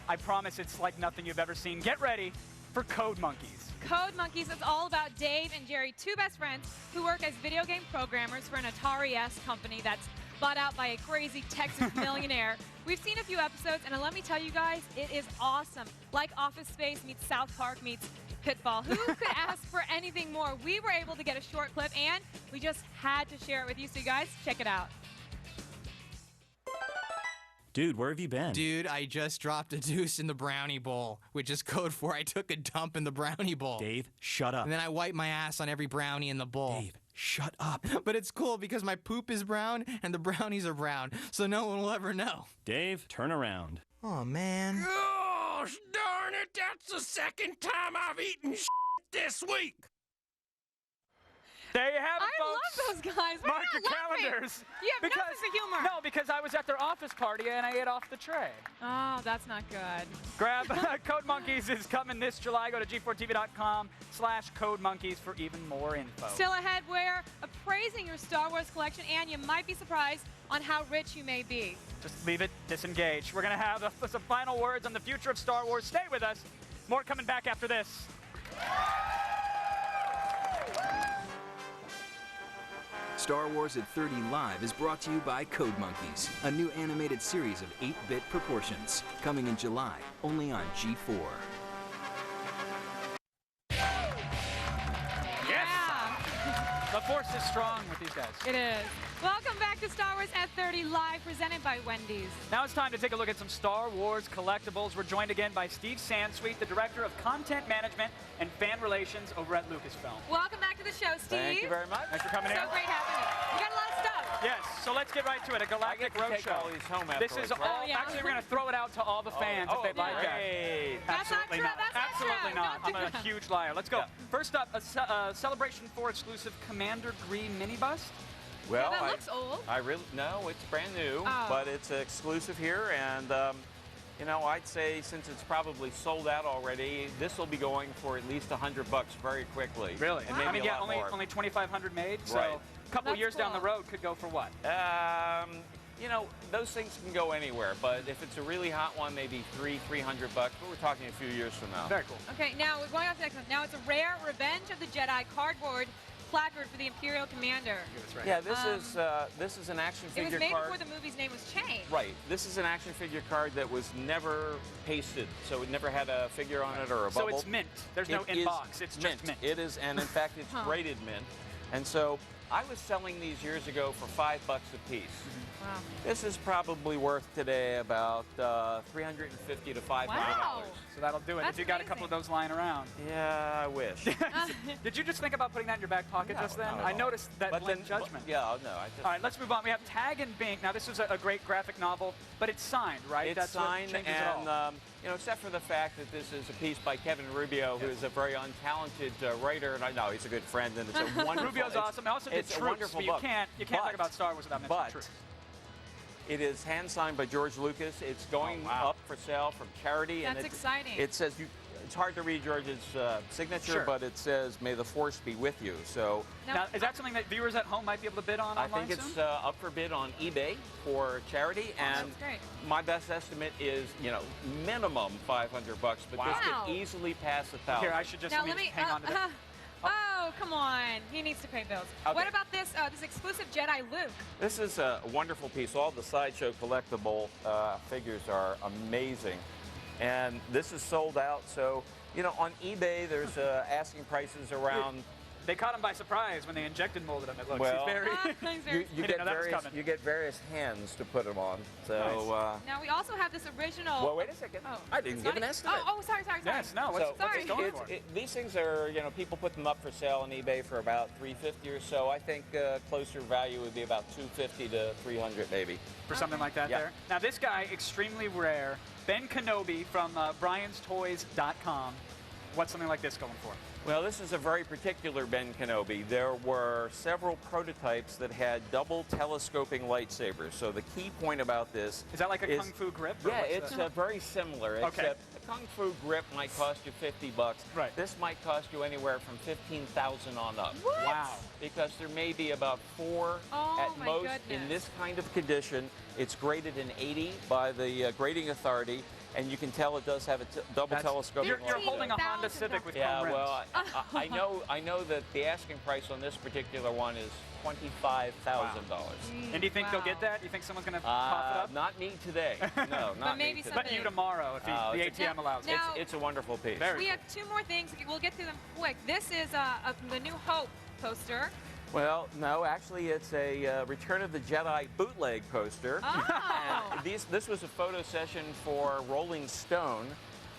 I promise it's like nothing you've ever seen. Get ready for Code Monkeys. Code Monkeys is all about Dave and Jerry, two best friends who work as video game programmers for an Atari-S company that's bought out by a crazy Texas millionaire. We've seen a few episodes, and let me tell you guys, it is awesome. Like Office Space meets South Park meets Pitfall. Who could ask for anything more? We were able to get a short clip, and we just had to share it with you. So you guys, check it out. Dude, where have you been? Dude, I just dropped a deuce in the brownie bowl, which is code for I took a dump in the brownie bowl. Dave, shut up. And then I wiped my ass on every brownie in the bowl. Dave, shut up. But it's cool because my poop is brown and the brownies are brown, so no one will ever know. Dave, turn around. Oh, man. Gosh darn it, that's the second time I've eaten this week. There you have it, I folks. love those guys. Why Mark not your laughing? calendars. You have no sense of humor. No, because I was at their office party and I ate off the tray. Oh, that's not good. Grab Code Monkeys is coming this July. Go to g4tv.com/Code Monkeys for even more info. Still ahead, we're appraising your Star Wars collection, and you might be surprised on how rich you may be. Just leave it disengaged. We're going to have some final words on the future of Star Wars. Stay with us. More coming back after this. Star Wars at 30 Live is brought to you by Code Monkeys, a new animated series of 8-bit proportions, coming in July, only on G4. The force is strong with these guys. It is. Welcome back to Star Wars at 30 Live, presented by Wendy's. Now it's time to take a look at some Star Wars collectibles. We're joined again by Steve Sansweet, the Director of Content Management and Fan Relations over at Lucasfilm. Welcome back to the show, Steve. Thank you very much. Thanks for coming in. So great having you. You got a lot of stuff. Yes, so let's get right to it. A Galactic Roadshow. All these home This is all, actually, we're going to throw it out to all the fans if they'd like it. Absolutely not. Absolutely not. I'm a huge liar. Let's go. First up, a Celebration 4 exclusive Commander Green mini bust. Well, that looks old. I really no, it's brand new, but it's exclusive here, and you know, I'd say since it's probably sold out already, this will be going for at least $100 very quickly. Really? And maybe I mean, a lot more. only 2,500 made, so Right. a couple years down the road could go for what? You know, those things can go anywhere, but if it's a really hot one, maybe $300, but we're talking a few years from now. Very cool. Okay, now we're going on to the next one. Now it's a rare Revenge of the Jedi cardboard placard for the Imperial Commander. Yeah, this is an action figure It was made card. before the movie's name was changed. Right. This is an action figure card that was never pasted, so it never had a figure on it or a bubble. So it's mint. There's no It is in-box. It's just mint. It is, and in fact, it's Huh. braided mint. And so I was selling these years ago for $5 a piece. Wow. This is probably worth today about $350 to $500. Wow. So that'll do it. That's If you got a couple of those lying around. Yeah, I wish. Did you just think about putting that in your back pocket just then? not at I all. noticed that But blank then- judgment. yeah, no. I just, All right, let's move on. We have Tag and Bink. Now, this was a great graphic novel, but it's signed, right? It's That's signed, what changes it and all. you know, except for the fact that this is a piece by Kevin Rubio, who is a very untalented writer, and I know he's a good friend, and it's a wonderful. Rubio's awesome. Also did It's a Troops, wonderful but you book. can't talk about Star Wars without mentioning Troops. It is hand signed by George Lucas. It's going up for sale from charity. That's and exciting. It says it's hard to read George's signature, Sure. but it says, "May the Force be with you." So Now, is that something that viewers at home might be able to bid on I online think it's soon? up for bid on eBay for charity, and That's great. my best estimate is, you know, minimum $500, but this Wow. could easily pass $1,000. Here, I should just Now let me hang on to that. Oh, come on. He needs to pay bills. Okay. What about this this exclusive Jedi Luke? This is a wonderful piece. All the Sideshow collectible figures are amazing. And this is sold out. So, you know, on eBay, there's asking prices around... They caught him by surprise when they injected molded him. It looks. Well, He's very. you didn't know that was coming. get various hands to put them on. So, Now we also have this original. well, wait a second. Oh, I didn't it's give not an estimate. sorry. Yes, no, what's Sorry. it going for? These things are, you know, people put them up for sale on eBay for about $350 or so. I think closer value would be about $250 to $300 maybe. For something like that Yeah. there. Now, this guy, extremely rare, Ben Kenobi from Brian'sToys.com. What's something like this going for? Well, this is a very particular Ben Kenobi. There were several prototypes that had double telescoping lightsabers. So the key point about this Is that like a Kung Fu grip? or Yeah, what's it's that? very similar. Okay. Except a Kung Fu grip might cost you $50. Right. This might cost you anywhere from $15,000 on up. What? Wow. Because there may be about 4 Oh, at my most goodness. in this kind of condition. It's graded in 80 by the grading authority. And you can tell it does have a double telescope. You're holding a Honda Civic with chrome rims. well, I know that the asking price on this particular one is $25,000. And do you think they'll get that? Do you think someone's going to cough it up? Not me today. No, not maybe me today. But you tomorrow if the ATM allows it. Now- It's a wonderful piece. We have two more things. We'll get through them quick. This is the New Hope poster. Well, no, actually, it's a Return of the Jedi bootleg poster. Oh. And this was a photo session for Rolling Stone,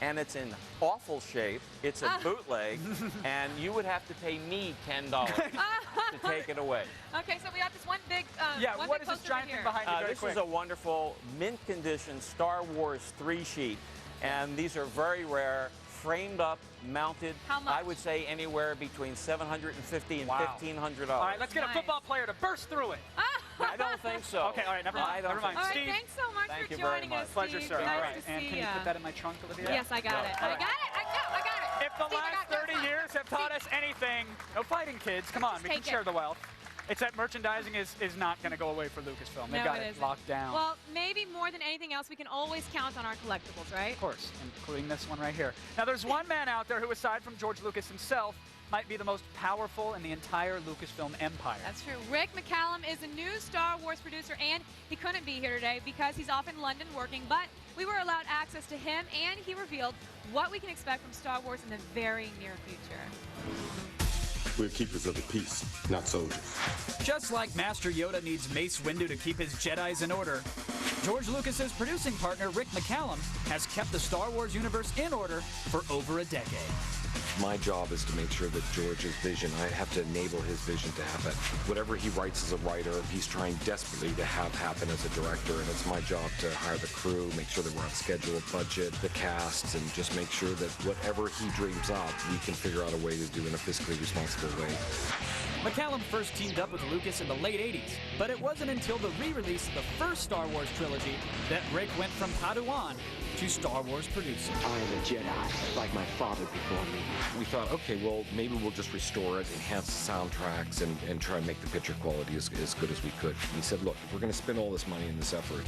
and it's in awful shape. It's a bootleg, and you would have to pay me $10 to take it away. Okay, so we got this one big one what big is this poster giant right thing here. behind you? Very This quick. is a wonderful mint condition Star Wars 3-sheet, and these are very rare, framed up, mounted. How much? I would say anywhere between $750 and $1,500. All right, let's get a football player to burst through it. I don't think so. Okay, all right, never mind. Never mind. All right, Steve, thanks so much Thank for you very joining much. us, pleasure, Steve. sir. Nice All right, to and see can you ya. put that in my trunk, Olivia? Yes, I got it. All I right. got it. I got it. If the Steve, I last got 30 this. years have taught us anything, no fighting, kids. Come on, we can take share it. the wealth. It's that merchandising is not going to go away for Lucasfilm. They've No, got it it isn't. locked down. Well, maybe more than anything else, we can always count on our collectibles, right? Of course, including this one right here. Now, there's one man out there who, aside from George Lucas himself, might be the most powerful in the entire Lucasfilm empire. That's true. Rick McCallum is a new Star Wars producer, and he couldn't be here today because he's off in London working, but we were allowed access to him, and he revealed what we can expect from Star Wars in the very near future. We're keepers of the peace, not soldiers. Just like Master Yoda needs Mace Windu to keep his Jedis in order, George Lucas's producing partner Rick McCallum has kept the Star Wars universe in order for over a decade. My job is to make sure that George's vision, I have to enable his vision to happen. Whatever he writes as a writer, he's trying desperately to have happen as a director, and it's my job to hire the crew, make sure that we're on schedule, budget, the cast, and just make sure that whatever he dreams up, we can figure out a way to do in a fiscally responsible way. McCallum first teamed up with Lucas in the late 80s, but it wasn't until the re-release of the first Star Wars trilogy that Rick went from Padawan to Star Wars producer. I am a Jedi, like my father before me. We thought, okay, well, maybe we'll just restore it, enhance the soundtracks, and try and make the picture quality as good as we could. And he said, look, if we're going to spend all this money in this effort,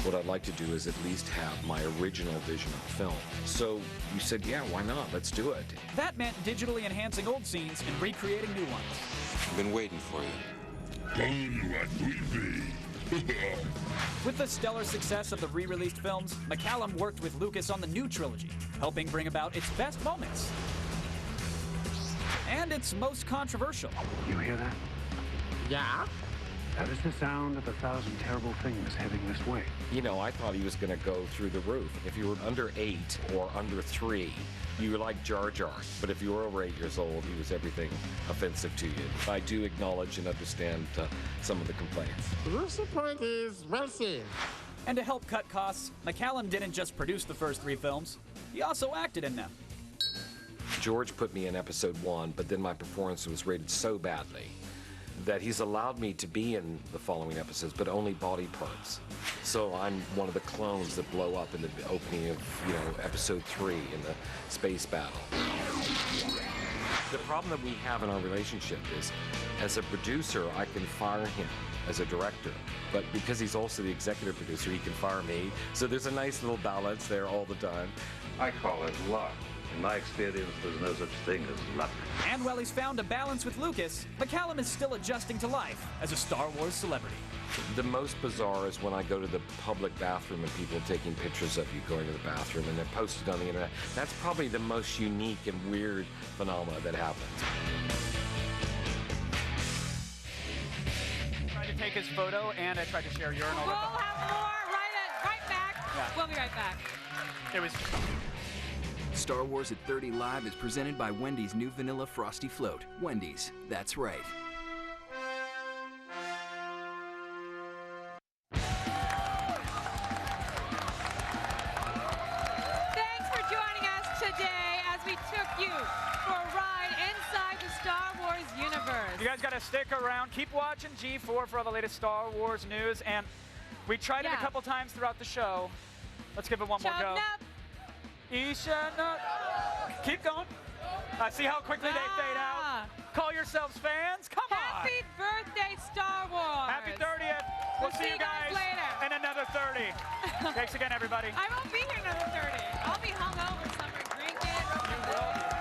what I'd like to do is at least have my original vision of the film. So we said, yeah, why not? Let's do it. That meant digitally enhancing old scenes and recreating new ones. I've been waiting for you. Tell you what we be. With the stellar success of the re-released films, McCallum worked with Lucas on the new trilogy, helping bring about its best moments and its most controversial. You hear that? Yeah? That is the sound of 1,000 terrible things heading this way. You know, I thought he was going to go through the roof. If you were under 8 or under 3, you were like Jar Jar. But if you were over 8 years old, he was everything offensive to you. I do acknowledge and understand some of the complaints. Lucy point is well seen. And to help cut costs, McCallum didn't just produce the first 3 films, he also acted in them. George put me in episode 1, but then my performance was rated so badly that he's allowed me to be in the following episodes, but only body parts. So I'm one of the clones that blow up in the opening of, episode 3 in the space battle. The problem that we have in our relationship is, as a producer, I can fire him as a director, but because he's also the executive producer, he can fire me. So there's a nice little balance there all the time. I call it luck. In my experience, there's no such thing as luck. And while he's found a balance with Lucas, McCallum is still adjusting to life as a Star Wars celebrity. The most bizarre is when I go to the public bathroom and people are taking pictures of you going to the bathroom and they're posted on the internet. That's probably the most unique and weird phenomena that happens. Tried to take his photo and I tried to share urinal with him. We'll have more right back. Yeah. We'll be right back. It was... Star Wars at 30 Live is presented by Wendy's new Vanilla Frosty Float. Wendy's, that's right. Thanks for joining us today as we took you for a ride inside the Star Wars universe. You guys got to stick around. Keep watching G4 for all the latest Star Wars news. And we tried it a couple times throughout the show. Let's give it one more go. Ishanuk. Keep going. See how quickly they fade out. Call yourselves fans. Come on. Happy birthday, Star Wars. Happy 30th. We'll see you guys later. in another 30. Thanks again, everybody. I won't be here another 30. I'll be hungover somewhere drinking.